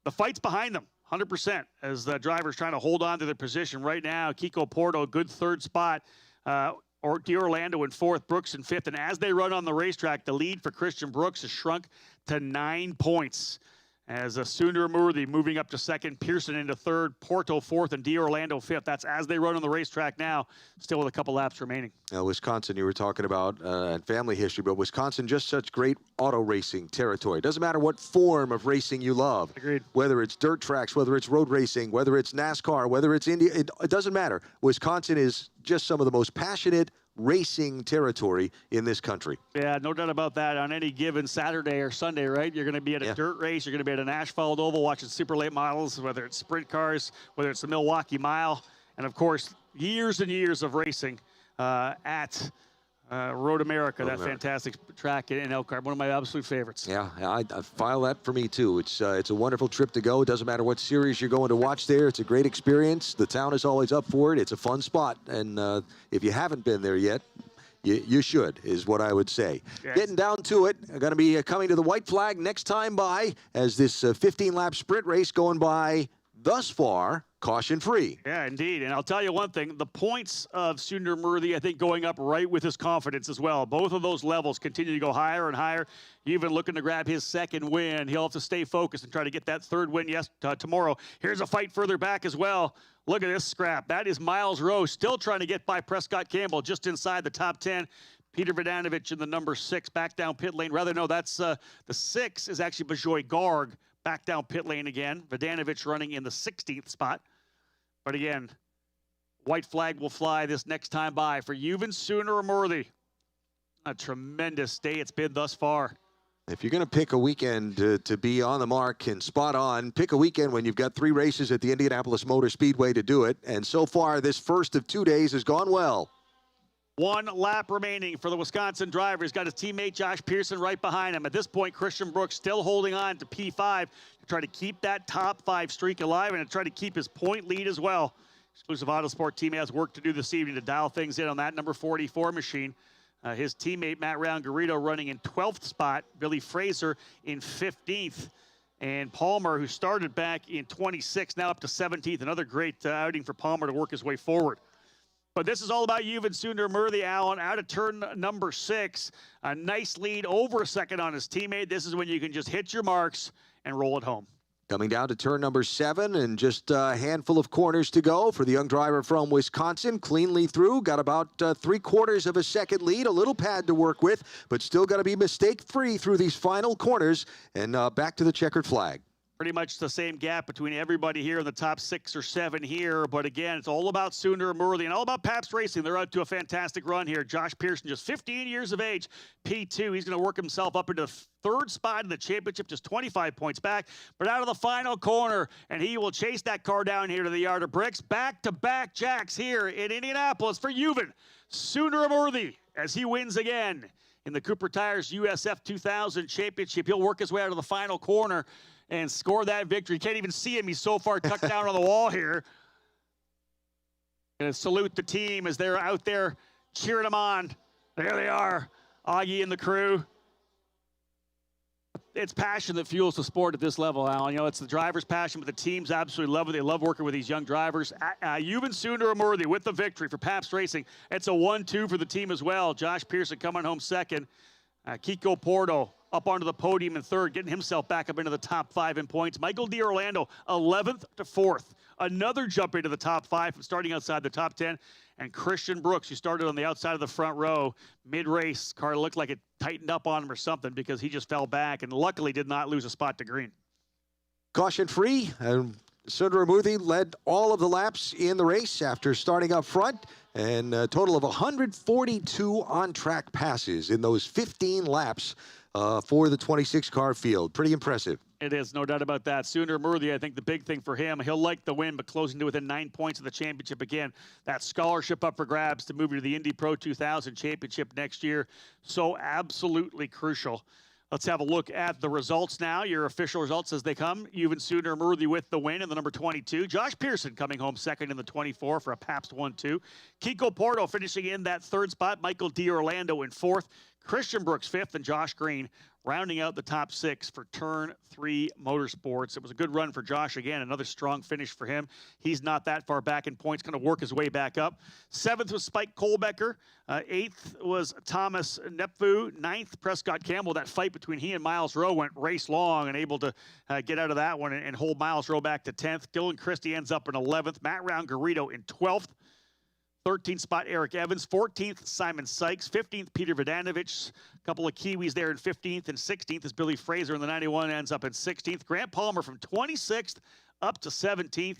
The fight's behind them, 100%, as the driver's trying to hold on to their position right now. Kiko Porto, good 3rd spot. Or D'Orlando in 4th, Brooks in 5th. And as they run on the racetrack, the lead for Christian Brooks has shrunk to 9 points. As Sundaramoorthy moving up to 2nd, Pearson into 3rd, Porto 4th, and D'Orlando 5th. That's as they run on the racetrack now, still with a couple laps remaining. Now, Wisconsin, you were talking about family history, but Wisconsin, just such great auto racing territory. Doesn't matter what form of racing you love. Agreed. Whether it's dirt tracks, whether it's road racing, whether it's NASCAR, whether it's India, it doesn't matter. Wisconsin is just some of the most passionate racing territory in this country. Yeah, no doubt about that. On any given Saturday or Sunday, right? You're going to be at a dirt race. You're going to be at an asphalt oval watching super late models, whether it's sprint cars, whether it's the Milwaukee Mile, and of course, years and years of racing at Road America, fantastic track in Elkhart, one of my absolute favorites. Yeah, I file that for me too. It's a wonderful trip to go. It doesn't matter what series you're going to watch there. It's a great experience. The town is always up for it. It's a fun spot, and if you haven't been there yet, you should, is what I would say. Yes. Getting down to it, going to be coming to the white flag next time by, as this 15-lap sprint race going by thus far caution free. Yeah, indeed. And I'll tell you one thing, the points of Sundaramoorthy, I think, going up right with his confidence as well. Both of those levels continue to go higher and higher. Even looking to grab his second win. He'll have to stay focused and try to get that third win tomorrow. Here's a fight further back as well. Look at this scrap. That is Miles Rowe still trying to get by Prescott Campbell just inside the top 10. Peter Vodanovic in the number 6 back down pit lane. Rather, no, that's the 6 is actually Bajoy Garg back down pit lane again. Vodanovic running in the 16th spot. But again, white flag will fly this next time by for Yuven Sundaramoorthy. A tremendous day it's been thus far. If you're going to pick a weekend to be on the mark and spot on, pick a weekend when you've got 3 races at the Indianapolis Motor Speedway to do it. And so far, this first of 2 days has gone well. 1 lap remaining for the Wisconsin driver. He's got his teammate Josh Pearson right behind him. At this point, Christian Brooks still holding on to P5 to try to keep that top 5 streak alive and to try to keep his point lead as well. Exclusive Autosport team has work to do this evening to dial things in on that number 44 machine. His teammate Matt Round-Garrido running in 12th spot. Billy Fraser in 15th. And Palmer, who started back in 26th, now up to 17th. Another great outing for Palmer to work his way forward. But this is all about Yuven Sundaramoorthy, Alan, out of turn number 6. A nice lead over a second on his teammate. This is when you can just hit your marks and roll it home. Coming down to turn number 7 and just a handful of corners to go for the young driver from Wisconsin. Cleanly through, got about 3/4 of a second lead, a little pad to work with, but still got to be mistake-free through these final corners and back to the checkered flag. Pretty much the same gap between everybody here in the top 6 or 7 here. But again, it's all about Sundaramoorthy and all about Pabst Racing. They're out to a fantastic run here. Josh Pearson, just 15 years of age, P2. He's going to work himself up into the 3rd spot in the championship, just 25 points back. But out of the final corner, and he will chase that car down here to the yard of bricks. Back-to-back jacks here in Indianapolis for Yuven Sundaramoorthy as he wins again in the Cooper Tires USF2000 Championship. He'll work his way out of the final corner and score that victory. Can't even see him. He's so far tucked down on the wall here. Gonna salute the team as they're out there cheering him on. There they are, Augie and the crew. It's passion that fuels the sport at this level, Alan. You know, it's the driver's passion, but the teams absolutely love it. They love working with these young drivers. Yuven Sundaramoorthy with the victory for Pabst Racing. It's a 1-2 for the team as well. Josh Pearson coming home 2nd. Kiko Porto up onto the podium in 3rd, getting himself back up into the top 5 in points. Michael D'Orlando, 11th to 4th. Another jump into the top 5 from starting outside the top 10. And Christian Brooks, who started on the outside of the front row, mid-race. Car looked like it tightened up on him or something because he just fell back and luckily did not lose a spot to green. Caution free, and Sundaramoorthy led all of the laps in the race after starting up front, and a total of 142 on-track passes in those 15 laps for the 26-car field. Pretty impressive. It is, no doubt about that. Sundaramoorthy, I think the big thing for him, he'll like the win, but closing to within 9 points of the championship again. That scholarship up for grabs to move you to the Indy Pro 2000 Championship next year. So absolutely crucial. Let's have a look at the results now. Your official results as they come. Yuven Sundaramoorthy with the win in the number 22. Josh Pearson coming home 2nd in the 24 for a Pabst 1-2. Kiko Porto finishing in that 3rd spot. Michael D'Orlando in 4th. Christian Brooks 5th, and Josh Green rounding out the top 6 for Turn 3 Motorsports. It was a good run for Josh again. Another strong finish for him. He's not that far back in points, going to work his way back up. 7th was Spike Kohlbecker. 8th was Thomas Nepfu. 9th, Prescott Campbell. That fight between he and Miles Rowe went race long and able to get out of that one and hold Miles Rowe back to 10th. Dylan Christie ends up in 11th. Matt Round-Garrido in 12th. 13th spot, Eric Evans. 14th, Simon Sykes. 15th, Peter Vodanovic. A couple of Kiwis there in 15th, and 16th is Billy Fraser in the 91, ends up in 16th. Grant Palmer from 26th up to 17th.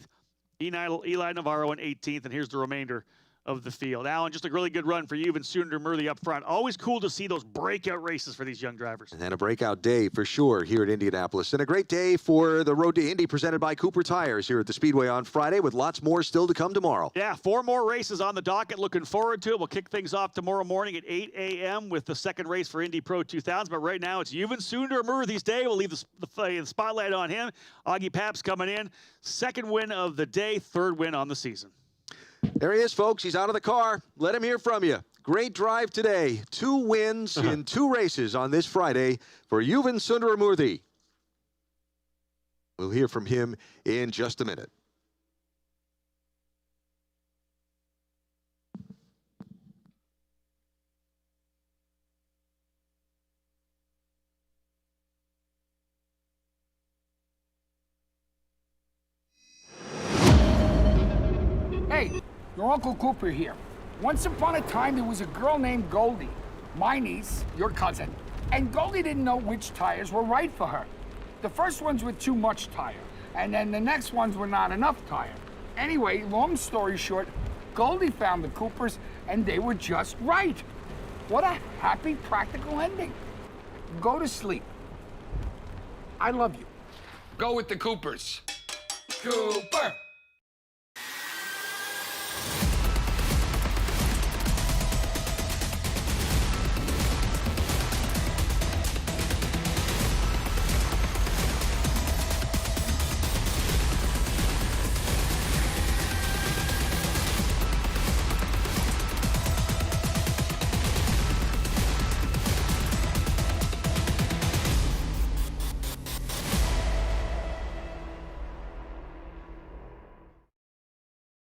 Eli Navarro in 18th, and here's the remainder of the field. Alan, just a really good run for Yuven Sundaramoorthy up front. Always cool to see those breakout races for these young drivers. And a breakout day for sure here at Indianapolis. And a great day for the Road to Indy presented by Cooper Tires here at the Speedway on Friday, with lots more still to come tomorrow. Yeah, 4 more races on the docket. Looking forward to it. We'll kick things off tomorrow morning at 8 a.m. with the 2nd race for Indy Pro 2000. But right now it's Yuven Sundaramoorthy's day. We'll leave the spotlight on him. Augie Pabst coming in. 2nd win of the day, 3rd win on the season. There he is, folks. He's out of the car. Let him hear from you. Great drive today. 2 wins in 2 races on this Friday for Yuven Sundaramoorthy. We'll hear from him in just a minute. your Uncle Cooper here. Once upon a time, there was a girl named Goldie, my niece, your cousin, and Goldie didn't know which tires were right for her. The first ones were too much tire, and then the next ones were not enough tire. Anyway, long story short, Goldie found the Coopers, and they were just right. What a happy, practical ending. Go to sleep. I love you. Go with the Coopers. Cooper!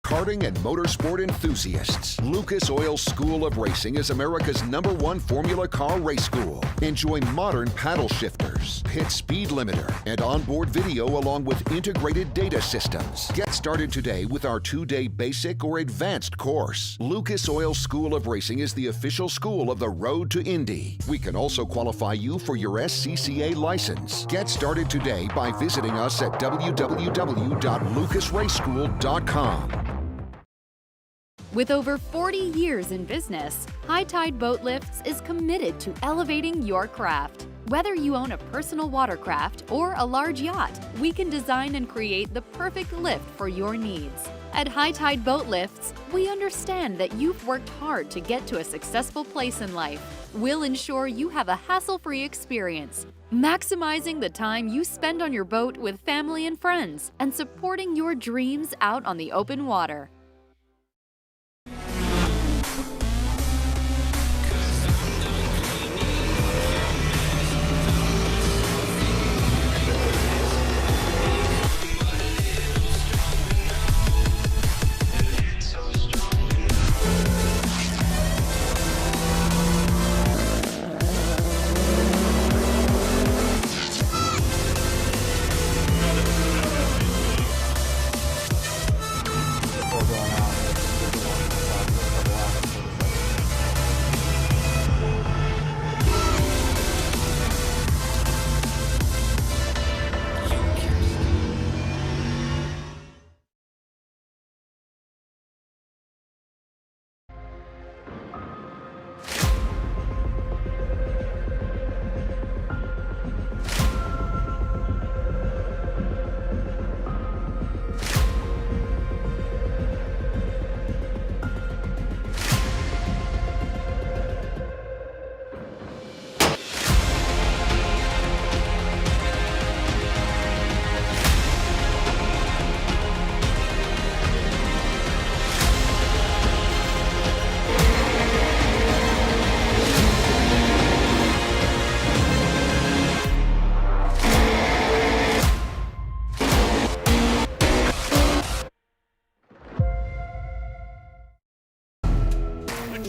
Karting and motorsport enthusiasts, Lucas Oil School of Racing is America's #1 Formula Car race school. Enjoy modern paddle shifters, pit speed limiter, and onboard video along with integrated data systems. Get started today with our 2-day basic or advanced course. Lucas Oil School of Racing is the official school of the Road to Indy. We can also qualify you for your SCCA license. Get started today by visiting us at www.lucasraceschool.com. With over 40 years in business, High Tide Boat Lifts is committed to elevating your craft. Whether you own a personal watercraft or a large yacht, we can design and create the perfect lift for your needs. At High Tide Boat Lifts, we understand that you've worked hard to get to a successful place in life. We'll ensure you have a hassle-free experience, maximizing the time you spend on your boat with family and friends, and supporting your dreams out on the open water.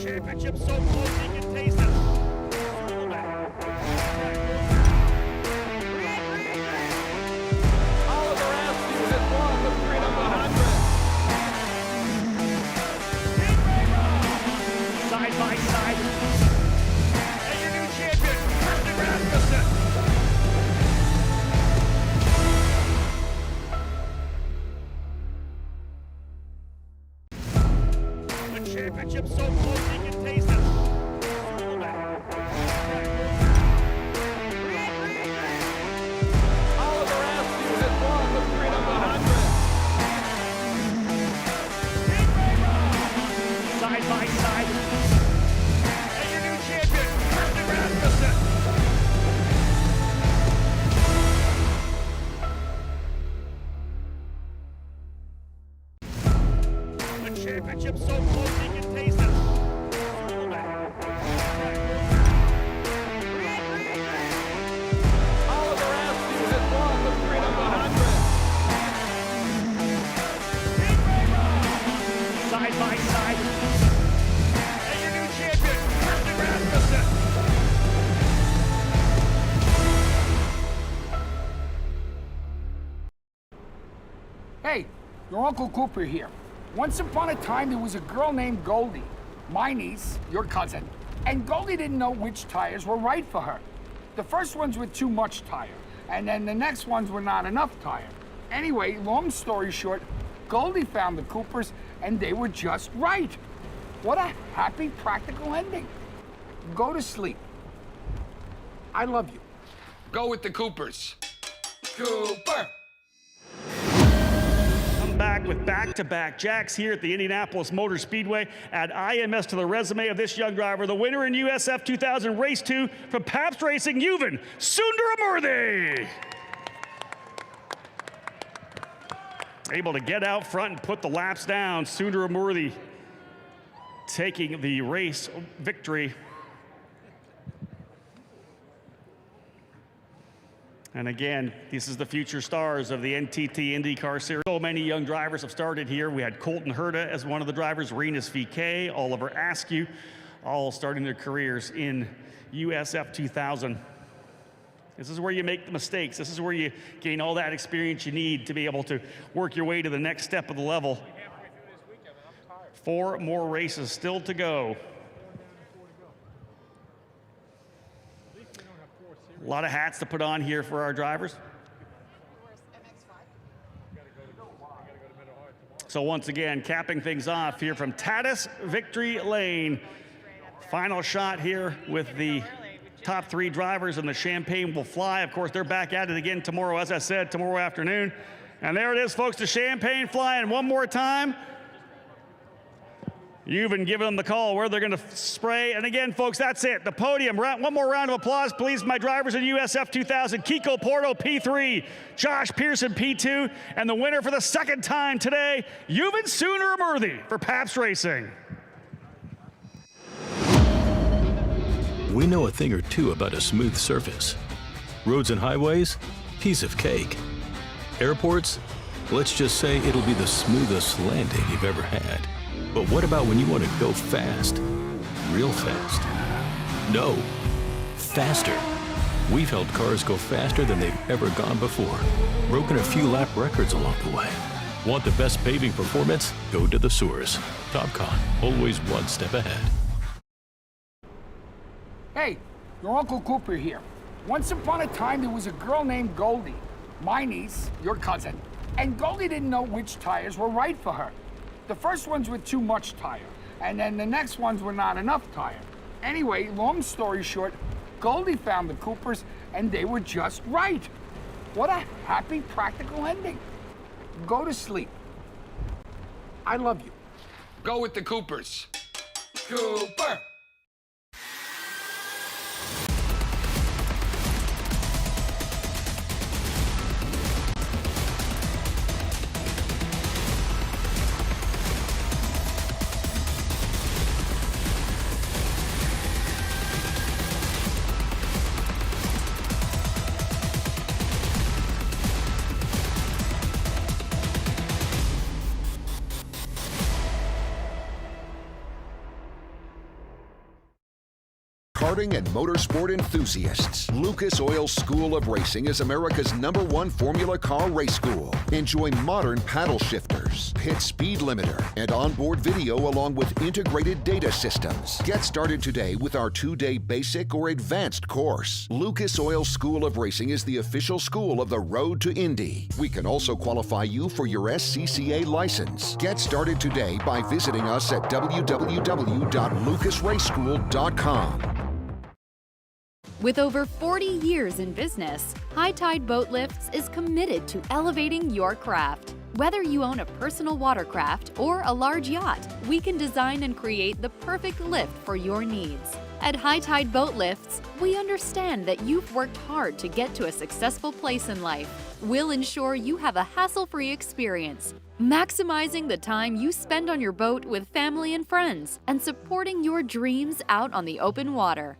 Championship so close you can taste it. Oliver Askew has won the Freedom 100. Side by side. And your new champion, Christian Rasmussen. The championship so close you can taste it. Oliver Askew has won the Freedom 100. Side by side. And your new champion, Christian Rasmussen. The championship so close you can taste it. Oliver Askew has won the Freedom 100. Side by side. And your new champion, Christian Rasmussen. Hey, your Uncle Cooper here. Once upon a time, there was a girl named Goldie, my niece, your cousin, and Goldie didn't know which tires were right for her. The first ones were too much tire, and then the next ones were not enough tire. Anyway, long story short, Goldie found the Coopers, and they were just right. What a happy, practical ending. Go to sleep. I love you. Go with the Coopers. Cooper! Back with back-to-back jacks here at the Indianapolis Motor Speedway. Add IMS to the resume of this young driver, the winner in USF2000 Race 2 from Pabst Racing, Yuven Sundaramoorthy. Able to get out front and put the laps down. Sundaramoorthy taking the race victory. And again, this is the future stars of the NTT IndyCar Series. So many young drivers have started here. We had Colton Herta as one of the drivers, Linus VK, Oliver Askew, all starting their careers in USF2000. This is where you make the mistakes. This is where you gain all that experience you need to be able to work your way to the next step of the level. 4 more races still to go. A lot of hats to put on here for our drivers. So once again, capping things off here from Tatis Victory Lane. Final shot here with the top 3 drivers, and the champagne will fly. Of course, they're back at it again tomorrow, as I said, tomorrow afternoon. And there it is, folks, the champagne flying one more time. Yuven giving them the call where they're going to spray. And again, folks, that's it. The podium. One more round of applause, please. My drivers in USF2000, Kiko Porto, P3, Josh Pearson, P2, and the winner for the second time today, Yuven Sundaramoorthy for Pabst Racing. We know a thing or two about a smooth surface. Roads and highways, piece of cake. Airports, let's just say it'll be the smoothest landing you've ever had. But what about when you want to go fast? Real fast? No, faster. We've helped cars go faster than they've ever gone before. Broken a few lap records along the way. Want the best paving performance? Go to the source. Topcon, always one step ahead. Hey, your Uncle Cooper here. Once upon a time, there was a girl named Goldie, my niece, your cousin, and Goldie didn't know which tires were right for her. The first ones were too much tire, and then the next ones were not enough tire. Anyway, long story short, Goldie found the Coopers, and they were just right. What a happy, practical ending. Go to sleep. I love you. Go with the Coopers. Cooper! Karting and motorsport enthusiasts, Lucas Oil School of Racing is America's #1 Formula Car race school. Enjoy modern paddle shifters, pit speed limiter, and onboard video along with integrated data systems. Get started today with our 2-day basic or advanced course. Lucas Oil School of Racing is the official school of the Road to Indy. We can also qualify you for your SCCA license. Get started today by visiting us at www.lucasraceschool.com. With over 40 years in business, High Tide Boat Lifts is committed to elevating your craft. Whether you own a personal watercraft or a large yacht, we can design and create the perfect lift for your needs. At High Tide Boat Lifts, we understand that you've worked hard to get to a successful place in life. We'll ensure you have a hassle-free experience, maximizing the time you spend on your boat with family and friends, and supporting your dreams out on the open water.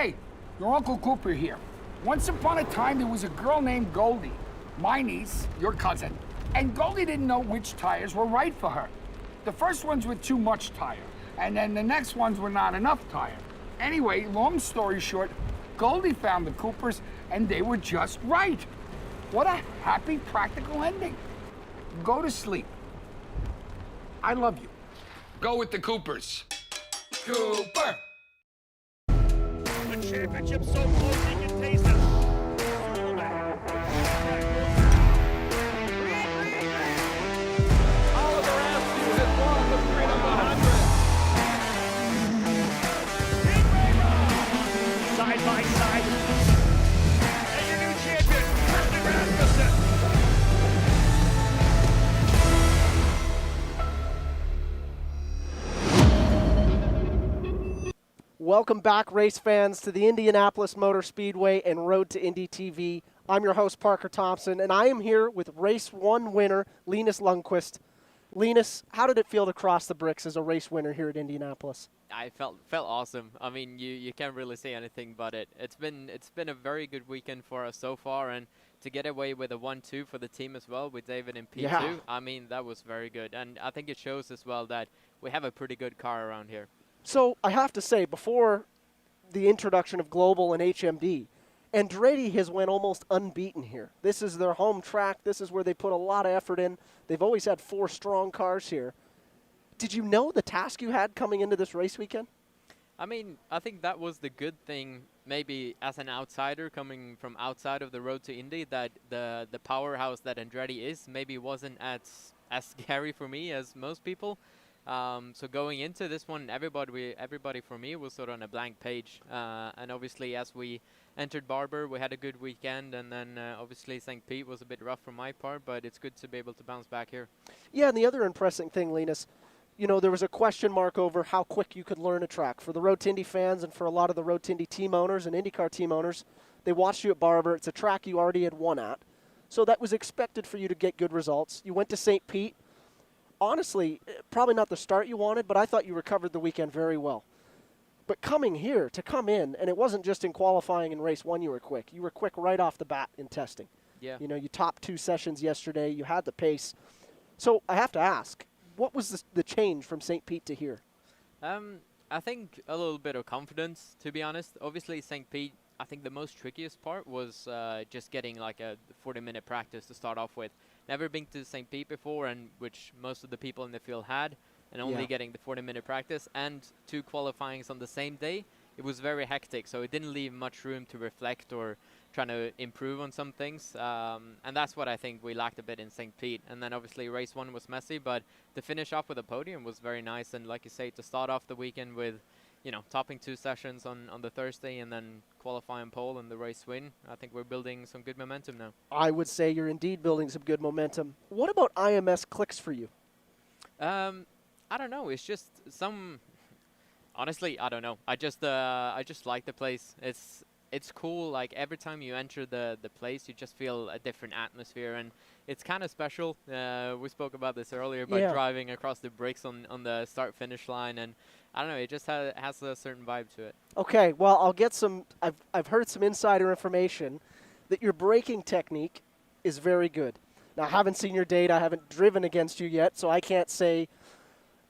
Hey, your Uncle Cooper here. Once upon a time, there was a girl named Goldie, my niece, your cousin, and Goldie didn't know which tires were right for her. The first ones were too much tire, and then the next ones were not enough tire. Anyway, long story short, Goldie found the Coopers, and they were just right. What a happy, practical ending. Go to sleep. I love you. Go with the Coopers. Cooper! The championship so close you can taste it. Oliver Askew has won the Freedom 100. Side by side. And your new champion, Christy Rasmussen. Welcome back, race fans, to the Indianapolis Motor Speedway and Road to Indy TV. I'm your host, Parker Thompson, and I am here with Race 1 winner, Linus Lundqvist. Linus, how did it feel to cross the bricks as a race winner here at Indianapolis? I felt awesome. I mean, you can't really say anything but it. It's been a very good weekend for us so far, and to get away with a 1-2 for the team as well with David in P2, Yeah. I mean, that was very good. And I think it shows as well that we have a pretty good car around here. So I have to say, before the introduction of Global and HMD, Andretti has went almost unbeaten here. This is their home track. This is where they put a lot of effort in. They've always had 4 strong cars here. Did you know the task you had coming into this race weekend? I mean, I think that was the good thing, maybe as an outsider coming from outside of the Road to Indy, that the powerhouse that Andretti is maybe wasn't as scary for me as most people. So going into this one, everybody for me was sort of on a blank page. And obviously, as we entered Barber, we had a good weekend, and then obviously St. Pete was a bit rough for my part, but it's good to be able to bounce back here. Yeah, and the other impressive thing, Linus, you know, there was a question mark over how quick you could learn a track. For the Road to Indy fans and for a lot of the Road to Indy team owners and IndyCar team owners, they watched you at Barber. It's a track you already had won at. So that was expected for you to get good results. You went to St. Pete. Honestly, probably not the start you wanted, but I thought you recovered the weekend very well. But coming here, to come in, and it wasn't just in qualifying in race 1 you were quick. You were quick right off the bat in testing. Yeah. You know, you topped 2 sessions yesterday. You had the pace. So I have to ask, what was the change from St. Pete to here? I think a little bit of confidence, to be honest. Obviously, St. Pete, I think the most trickiest part was just getting like a 40-minute practice to start off with. Never been to St. Pete before, and which most of the people in the field had, and only getting the 40-minute practice and 2 qualifyings on the same day. It was very hectic, so it didn't leave much room to reflect or trying to improve on some things. And that's what I think we lacked a bit in St. Pete. And then obviously race 1 was messy, but to finish off with a podium was very nice. And like you say, to start off the weekend with, you know, topping 2 sessions on the Thursday and then qualifying pole and the race win, I think we're building some good momentum now. I would say you're indeed building some good momentum. What about IMS clicks for you? I don't know. It's just some. Honestly, I don't know. I just like the place. It's cool. Like every time you enter the place, you just feel a different atmosphere, and it's kind of special. We spoke about this earlier, but driving across the bricks on the start-finish line, and I don't know. It just has a certain vibe to it. Okay, well, I'll get some. I've heard some insider information that your braking technique is very good. Now, I haven't seen your data. I haven't driven against you yet, so I can't say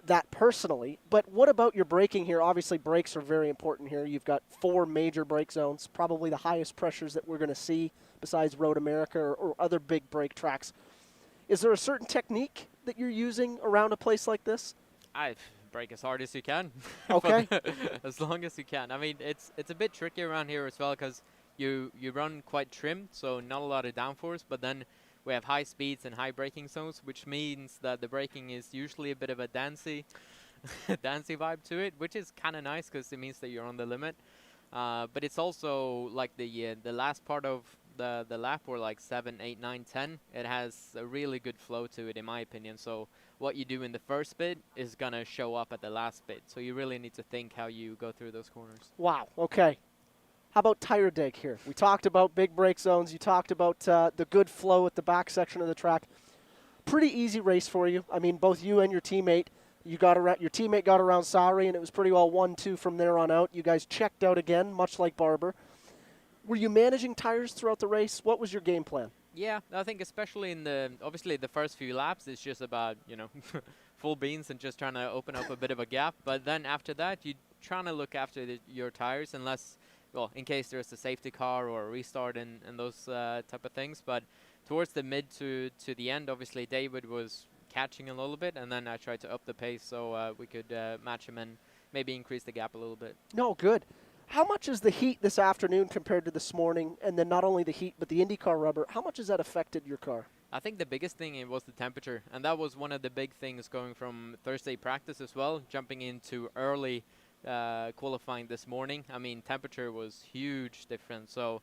that personally. But what about your braking here? Obviously, brakes are very important here. You've got 4 major brake zones, probably the highest pressures that we're going to see besides Road America or other big brake tracks. Is there a certain technique that you're using around a place like this? I brake as hard as you can. Okay. As long as you can. I mean, it's a bit tricky around here as well because you run quite trimmed, so not a lot of downforce, but then we have high speeds and high braking zones, which means that the braking is usually a bit of a dancey vibe to it, which is kind of nice because it means that you're on the limit. But it's also like the last part of the lap, or like 7, 8, 9, 10, it has a really good flow to it, in my opinion. So what you do in the first bit is going to show up at the last bit. So you really need to think how you go through those corners. Wow, okay. How about tire deg here? We talked about big brake zones. You talked about the good flow at the back section of the track. Pretty easy race for you. I mean, both you and your teammate, You got around, your teammate got around Sari, and it was pretty well 1-2 from there on out. You guys checked out again, much like Barber. Were you managing tires throughout the race? What was your game plan? Yeah, I think especially in the, obviously the first few laps, it's just about, full beans and just trying to open up a bit of a gap. But then after that, you're trying to look after your tires unless, well, in case there's a safety car or a restart and those type of things. But towards the mid to the end, obviously David was catching a little bit, and then I tried to up the pace so we could match him and maybe increase the gap a little bit. No, good. How much is the heat this afternoon compared to this morning? And then not only the heat, but the IndyCar rubber, how much has that affected your car? I think the biggest thing was the temperature, and that was one of the big things going from Thursday practice as well, jumping into early qualifying this morning. I mean, temperature was huge difference. So,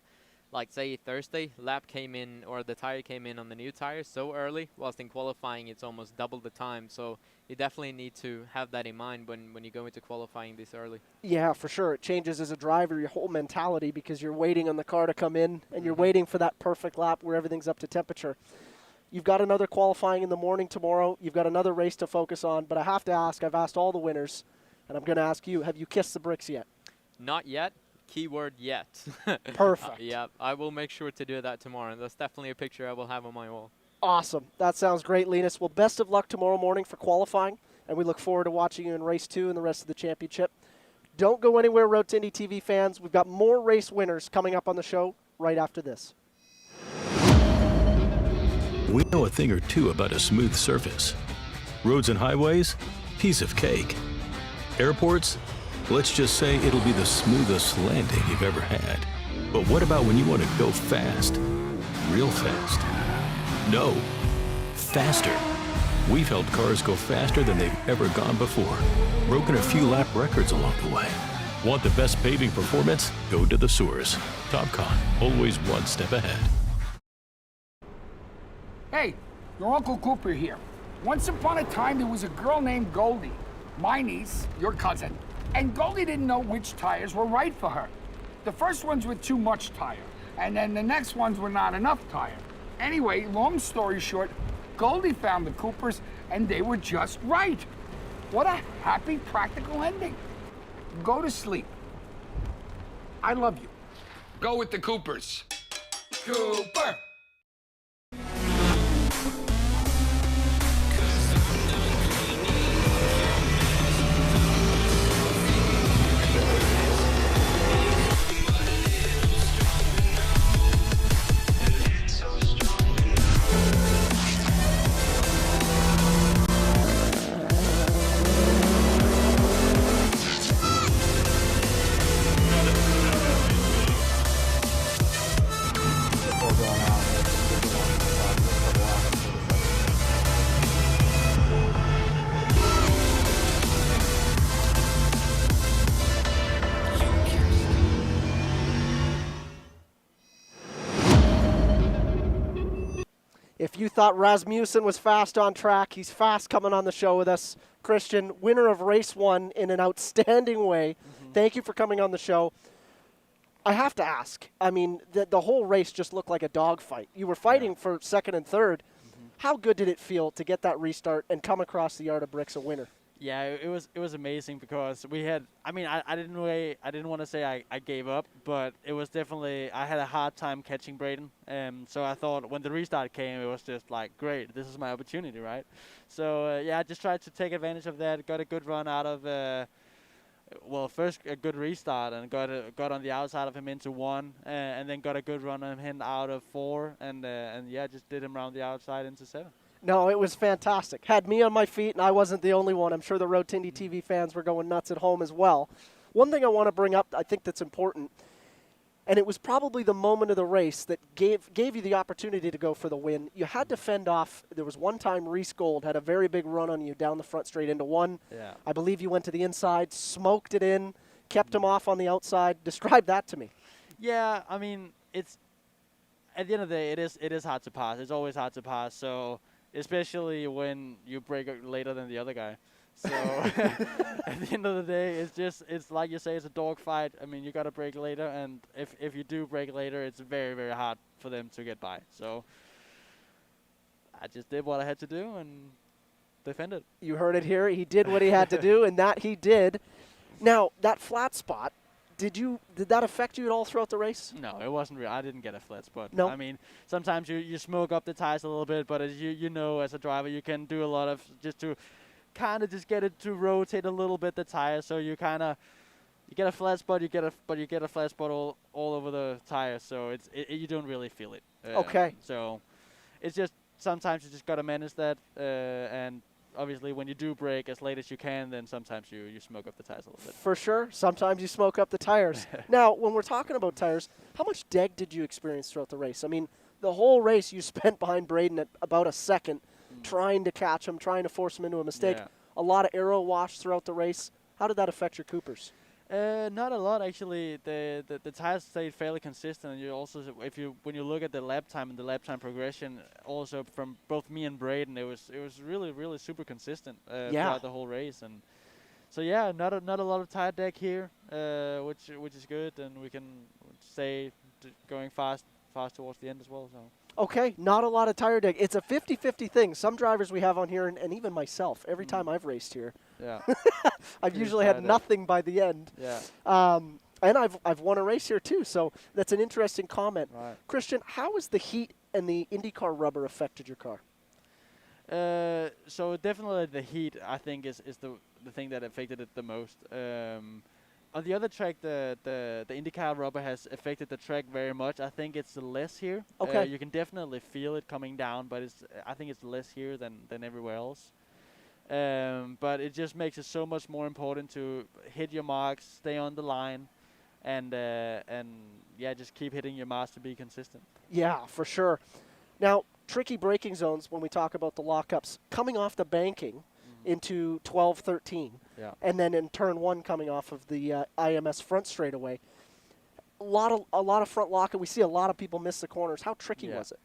like say Thursday, lap came in, or the tire came in on the new tire so early, whilst in qualifying it's almost double the time. So you definitely need to have that in mind when you go into qualifying this early. Yeah, for sure. It changes as a driver your whole mentality because you're waiting on the car to come in and you're waiting for that perfect lap where everything's up to temperature. You've got another qualifying in the morning tomorrow. You've got another race to focus on. But I have to ask, I've asked all the winners, and I'm going to ask you, have you kissed the bricks yet? Not yet. Keyword yet. Perfect. Yeah, I will make sure to do that tomorrow. And that's definitely a picture I will have on my wall. Awesome. That sounds great, Linus. Well, best of luck tomorrow morning for qualifying, and we look forward to watching you in Race 2 and the rest of the championship. Don't go anywhere, Road to Indy TV fans. We've got more race winners coming up on the show right after this. We know a thing or two about a smooth surface. Roads and highways, piece of cake. Airports, let's just say it'll be the smoothest landing you've ever had. But what about when you want to go fast? Real fast? No, faster. We've helped cars go faster than they've ever gone before. Broken a few lap records along the way. Want the best paving performance? Go to the source. TopCon, always one step ahead. Hey, your Uncle Cooper here. Once upon a time, there was a girl named Goldie, my niece, your cousin, and Goldie didn't know which tires were right for her. The first ones were too much tire, and then the next ones were not enough tire. Anyway, long story short, Goldie found the Coopers, and they were just right. What a happy, practical ending. Go to sleep. I love you. Go with the Coopers. Cooper! If you thought Rasmussen was fast on track, he's fast coming on the show with us. Christian, winner of race 1 in an outstanding way. Thank you for coming on the show. I have to ask, I mean, the whole race just looked like a dogfight. You were fighting for second and third. How good did it feel to get that restart and come across the yard of bricks a winner? Yeah, it was amazing because we had. I mean, I didn't want to say I gave up, but it was definitely I had a hard time catching Braden. So I thought when the restart came, it was just like great. This is my opportunity, right? So yeah, I just tried to take advantage of that. Got a good run out of. Well, first a good restart and got on the outside of him into 1, and then got a good run on him out of 4, and yeah, just did him around the outside into 7. No, it was fantastic. Had me on my feet, and I wasn't the only one. I'm sure the Road to Indy TV fans were going nuts at home as well. One thing I want to bring up, I think that's important, and it was probably the moment of the race that gave you the opportunity to go for the win. You had to fend off. There was one time Reese Gold had a very big run on you down the front straight into 1. Yeah. I believe you went to the inside, smoked it in, kept him off on the outside. Describe that to me. Yeah, I mean, it's at the end of the day, it is hard to pass. It's always hard to pass. So. Especially when you break later than the other guy. So at the end of the day, it's like you say, it's a dog fight. I mean, you got to break later, and if you do break later, it's very, very hard for them to get by. So I just did what I had to do, and defend it. You heard it here. He did what he had to do, and that he did. Now, that flat spot, did that affect you at all throughout the race? No, it wasn't real. I didn't get a flat spot. No. I mean, sometimes you smoke up the tires a little bit, but as you know, as a driver, you can do a lot of just to kind of just get it to rotate a little bit the tire, so you kind of you get a flat spot, you get a flat spot all over the tire, so you don't really feel it. Okay. So it's just sometimes you just gotta manage that, and obviously when you do brake as late as you can, then sometimes you smoke up the tires a little bit. For sure. Sometimes you smoke up the tires. Now, when we're talking about tires, how much deg did you experience throughout the race? I mean, the whole race you spent behind Braden at about a second, trying to catch him, trying to force him into a mistake. Yeah. A lot of aero wash throughout the race. How did that affect your Coopers? Not a lot actually. The tires stayed fairly consistent, and you also, when you look at the lap time and the lap time progression, also from both me and Braden, it was really super consistent throughout the whole race, and so yeah, not a lot of tire deck here, which is good, and we can stay going fast towards the end as well. So. Okay, not a lot of tire deck. It's a 50-50 thing. Some drivers we have on here, and even myself, every time I've raced here, yeah, I've usually had nothing by the end. Yeah. And I've won a race here too, so that's an interesting comment. Right. Christian, how has the heat and the IndyCar rubber affected your car? So definitely the heat, I think, is the thing that affected it the most. On the other track, the IndyCar rubber has affected the track very much. I think it's less here. Okay. You can definitely feel it coming down, but I think it's less here than everywhere else. But it just makes it so much more important to hit your marks, stay on the line, and yeah, just keep hitting your marks to be consistent. Yeah, for sure. Now, tricky braking zones when we talk about the lockups, coming off the banking into 12, 13. Yeah. And then in turn one coming off of the IMS front straightaway. A lot of front lockup. We see a lot of people miss the corners. How tricky was it?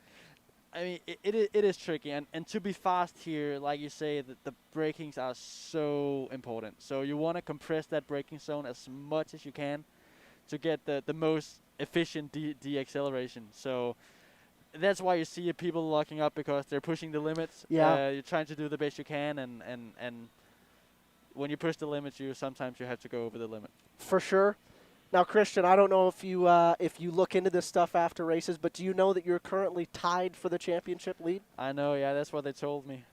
I mean, it is tricky, and to be fast here, like you say, the brakings are so important. So you want to compress that braking zone as much as you can to get the most efficient de-acceleration. So that's why you see people locking up, because they're pushing the limits. Yeah. You're trying to do the best you can, and when you push the limits, sometimes you have to go over the limit. For sure. Now, Christian, I don't know if you look into this stuff after races, but do you know that you're currently tied for the championship lead? I know, yeah, that's what they told me.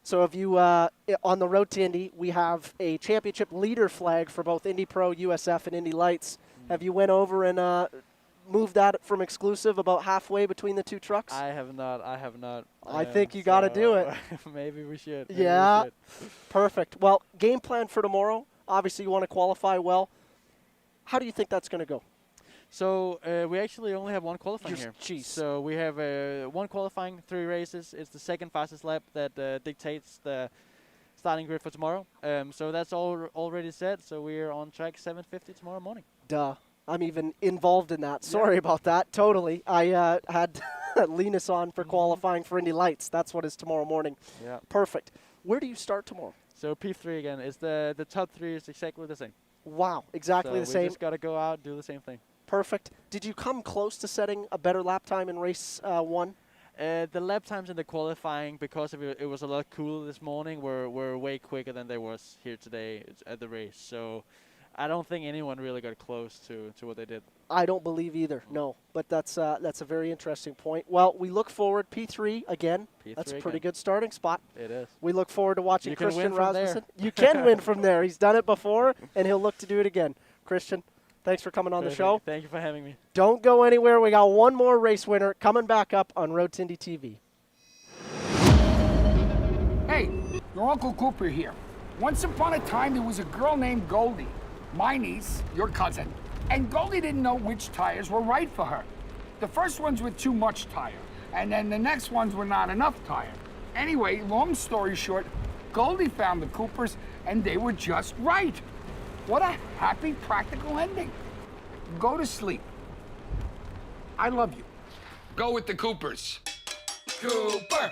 So if you, on the road to Indy, we have a championship leader flag for both Indy Pro, USF, and Indy Lights. Have you went over and moved that from exclusive about halfway between the two trucks? I have not. I think you got to do it. Maybe we should. Yeah, perfect. Well, game plan for tomorrow. Obviously, you want to qualify well. How do you think that's going to go? So we actually only have one qualifying here. Jeez. So we have one qualifying, 3 races. It's the second fastest lap that dictates the starting grid for tomorrow. So that's all already set. So we're on track 7:50 tomorrow morning. Duh. I'm even involved in that. Sorry about that. Totally. I had Linus on for qualifying for Indy Lights. That's what is tomorrow morning. Yeah. Perfect. Where do you start tomorrow? So P3 again. Is the top 3 is exactly the same. Wow, exactly the So same. we just got to go out, do the same thing. Perfect. Did you come close to setting a better lap time in race 1? The lap times in the qualifying, because of it was a lot cooler this morning, were way quicker than they was here today at the race. So I don't think anyone really got close to what they did. I don't believe either, no. But that's a very interesting point. Well, we look forward, P3 again. That's a pretty good starting spot. It is. We look forward to watching You can Christian win from there. Rasmussen. You can win from there. He's done it before, and he'll look to do it again. Christian, thanks for coming on the show. Thank you for having me. Don't go anywhere. We got one more race winner coming back up on Road to Indy TV. Hey, your Uncle Cooper here. Once upon a time, there was a girl named Goldie, my niece, your cousin, and Goldie didn't know which tires were right for her. The first ones were too much tire, and then the next ones were not enough tire. Anyway, long story short, Goldie found the Coopers, and they were just right. What a happy, practical ending. Go to sleep. I love you. Go with the Coopers. Cooper!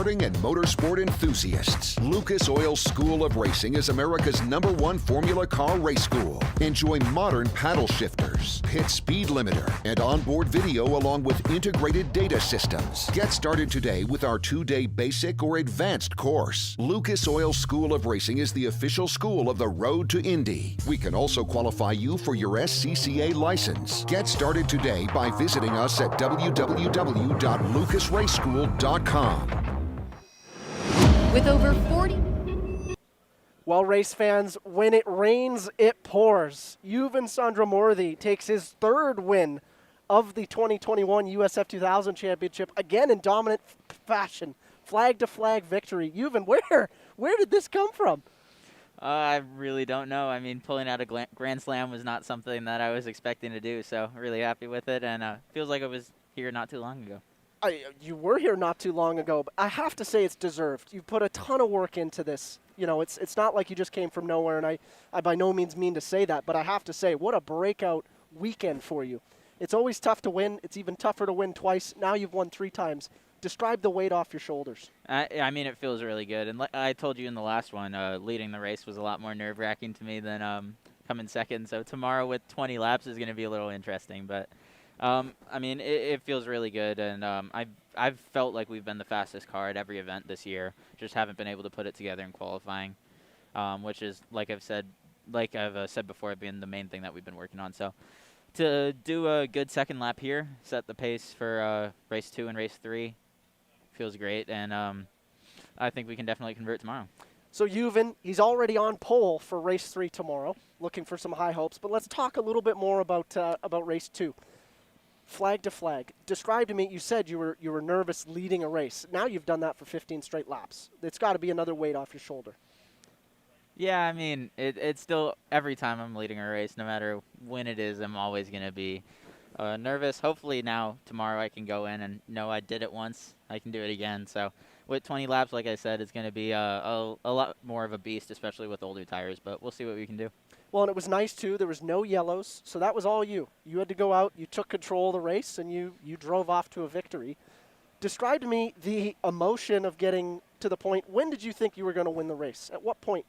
Karting and motorsport enthusiasts, Lucas Oil School of Racing is America's #1 Formula Car race school. Enjoy modern paddle shifters, pit speed limiter, and onboard video along with integrated data systems. Get started today with our 2-day basic or advanced course. Lucas Oil School of Racing is the official school of the Road to Indy. We can also qualify you for your SCCA license. Get started today by visiting us at www.lucasraceschool.com. With over 40 Well, race fans, when it rains, it pours. Yuven Sundaramoorthy takes his 3rd win of the 2021 USF2000 Championship, again in dominant fashion. Flag-to-flag victory. Yuven, where did this come from? I really don't know. I mean, pulling out a Grand Slam was not something that I was expecting to do, so really happy with it, and feels like I was here not too long ago. You were here not too long ago, but I have to say it's deserved. You put a ton of work into this. You know, it's not like you just came from nowhere, and I by no means mean to say that, but I have to say, what a breakout weekend for you. It's always tough to win. It's even tougher to win twice. Now you've won 3 times. Describe the weight off your shoulders. I mean, it feels really good, and like I told you in the last one, leading the race was a lot more nerve-wracking to me than coming second, so tomorrow with 20 laps is going to be a little interesting, but I mean, it feels really good, and I've felt like we've been the fastest car at every event this year. Just haven't been able to put it together in qualifying, which is, like I've said before, being the main thing that we've been working on. So to do a good second lap here, set the pace for race 2 and race 3, feels great, and I think we can definitely convert tomorrow. So Yuven, he's already on pole for race 3 tomorrow, looking for some high hopes. But let's talk a little bit more about race 2. Flag to flag. Describe to me, you said you were nervous leading a race. Now you've done that for 15 straight laps. It's got to be another weight off your shoulder. Yeah, I mean, it's still, every time I'm leading a race, no matter when it is, I'm always going to be nervous. Hopefully now, tomorrow, I can go in and know I did it once. I can do it again. So with 20 laps, like I said, it's going to be a lot more of a beast, especially with older tires. But we'll see what we can do. Well, and it was nice, too. There was no yellows, so that was all you. You had to go out, you took control of the race, and you drove off to a victory. Describe to me the emotion of getting to the point. When did you think you were going to win the race? At what point?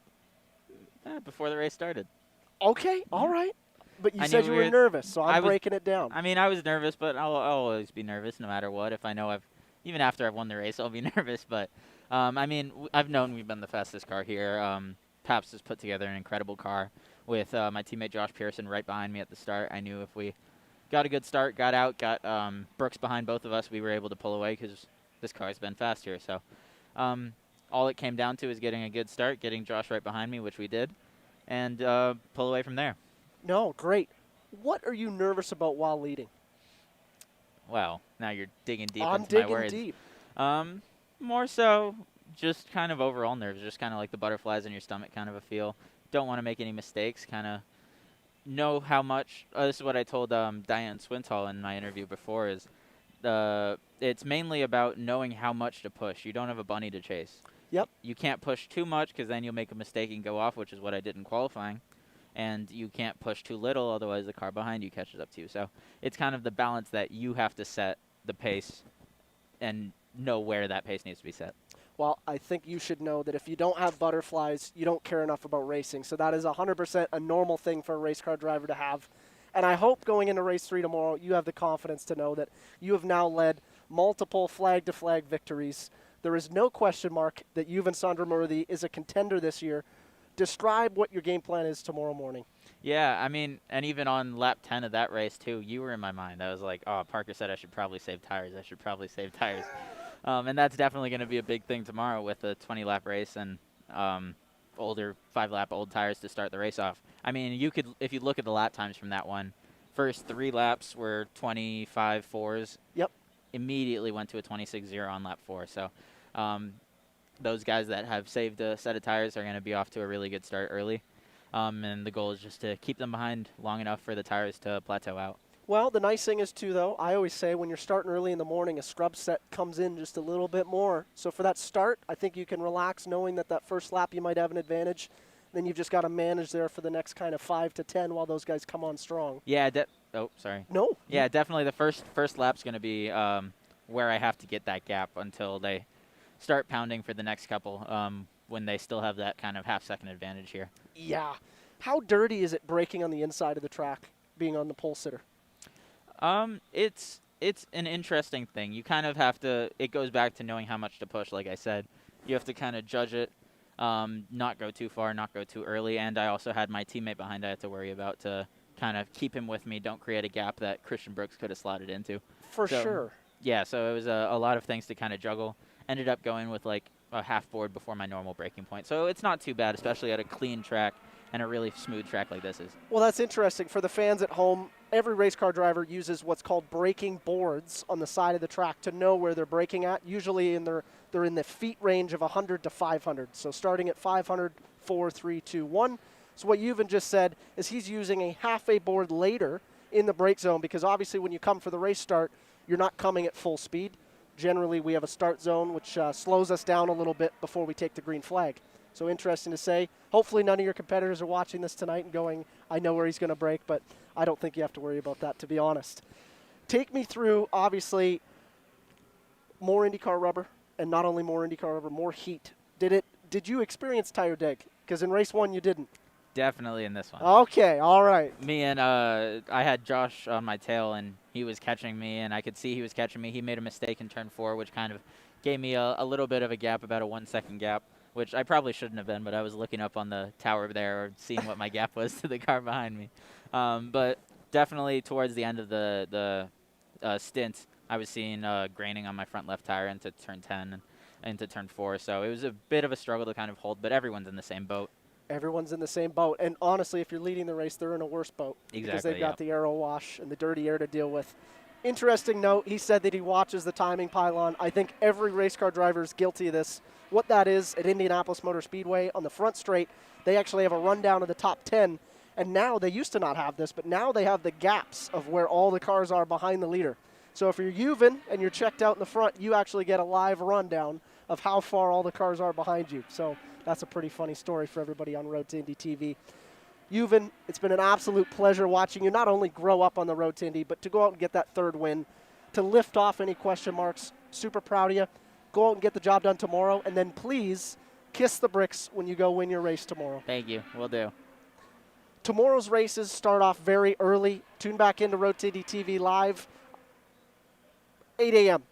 Before the race started. Okay, all right. But you said you were nervous, so I'm breaking it down. I mean, I was nervous, but I'll always be nervous no matter what. If I know even after I've won the race, I'll be nervous. But, I mean, I've known we've been the fastest car here. Paps has put together an incredible car with my teammate Josh Pearson right behind me at the start. I knew if we got a good start, got out, got Brooks behind both of us, we were able to pull away because this car's been fast here. So all it came down to is getting a good start, getting Josh right behind me, which we did, and pull away from there. No, great. What are you nervous about while leading? Well, now you're digging deep I'm into my words. digging deep. More so just kind of overall nerves, just kind of like the butterflies in your stomach kind of a feel. Don't want to make any mistakes, kind of know how much, this is what I told Diane Swinthal in my interview before, is it's mainly about knowing how much to push. You don't have a bunny to chase. Yep. You can't push too much because then you'll make a mistake and go off, which is what I did in qualifying. And you can't push too little, otherwise the car behind you catches up to you. So it's kind of the balance that you have to set the pace and know where that pace needs to be set. Well, I think you should know that if you don't have butterflies, you don't care enough about racing. So that is 100% a normal thing for a race car driver to have. And I hope going into race 3 tomorrow, you have the confidence to know that you have now led multiple flag-to-flag victories. There is no question mark that Yuven Sundaramoorthy is a contender this year. Describe what your game plan is tomorrow morning. Yeah, I mean, and even on lap 10 of that race, too, you were in my mind. I was like, oh, Parker said I should probably save tires. I should probably save tires. And that's definitely going to be a big thing tomorrow with a 20-lap race and older 5-lap old tires to start the race off. I mean, you could, if you look at the lap times from that one, first 3 laps were 25.4s. Yep. Immediately went to a 26.0 on lap 4. So those guys that have saved a set of tires are going to be off to a really good start early. And the goal is just to keep them behind long enough for the tires to plateau out. Well, the nice thing is, too, though, I always say when you're starting early in the morning, a scrub set comes in just a little bit more. So for that start, I think you can relax knowing that first lap you might have an advantage. Then you've just got to manage there for the next kind of 5 to 10 while those guys come on strong. Yeah. Oh, sorry. No. Yeah, definitely the first lap's going to be where I have to get that gap until they start pounding for the next couple when they still have that kind of half-second advantage here. Yeah. How dirty is it braking on the inside of the track, being on the pole sitter? It's an interesting thing. You kind of have to, it goes back to knowing how much to push, like I said. You have to kind of judge it, not go too far, not go too early, and I also had my teammate behind I had to worry about to kind of keep him with me, don't create a gap that Christian Brooks could have slotted into. For sure. Yeah, so it was a lot of things to kind of juggle. Ended up going with like a half board before my normal braking point. So it's not too bad, especially at a clean track and a really smooth track like this is. Well, that's interesting. For the fans at home, every race car driver uses what's called braking boards on the side of the track to know where they're braking at. Usually they're in the feet range of 100 to 500. So starting at 500, 4, 3, 2, 1. So what Yuven just said is he's using a half a board later in the brake zone, because obviously when you come for the race start, you're not coming at full speed. Generally, we have a start zone, which slows us down a little bit before we take the green flag. So interesting to say. Hopefully none of your competitors are watching this tonight and going, I know where he's going to brake, but I don't think you have to worry about that, to be honest. Take me through, obviously, more IndyCar rubber, and not only more IndyCar rubber, more heat. Did you experience tire deg? Because in race 1 you didn't. Definitely in this one. Okay, all right. Me and I had Josh on my tail, and he was catching me, and I could see he was catching me. He made a mistake in turn 4, which kind of gave me a little bit of a gap, about a 1 second gap, which I probably shouldn't have been, but I was looking up on the tower there, seeing what my gap was to the car behind me. But definitely towards the end of the stint, I was seeing graining on my front left tire into turn 10 and into turn 4. So it was a bit of a struggle to kind of hold, but everyone's in the same boat. Everyone's in the same boat. And honestly, if you're leading the race, they're in a worse boat. Exactly, because they've got the aero wash and the dirty air to deal with. Interesting note, he said that he watches the timing pylon. I think every race car driver is guilty of this. What that is, at Indianapolis Motor Speedway, on the front straight, they actually have a rundown of the top 10. And now, they used to not have this, but now they have the gaps of where all the cars are behind the leader. So if you're Yuven and you're checked out in the front, you actually get a live rundown of how far all the cars are behind you. So that's a pretty funny story for everybody on Road to Indy TV. Yuven, it's been an absolute pleasure watching you not only grow up on the Road to Indy, but to go out and get that third win, to lift off any question marks. Super proud of you. Go out and get the job done tomorrow, and then please kiss the bricks when you go win your race tomorrow. Thank you. Will do. Tomorrow's races start off very early. Tune back into Road to Indy TV live, 8 a.m.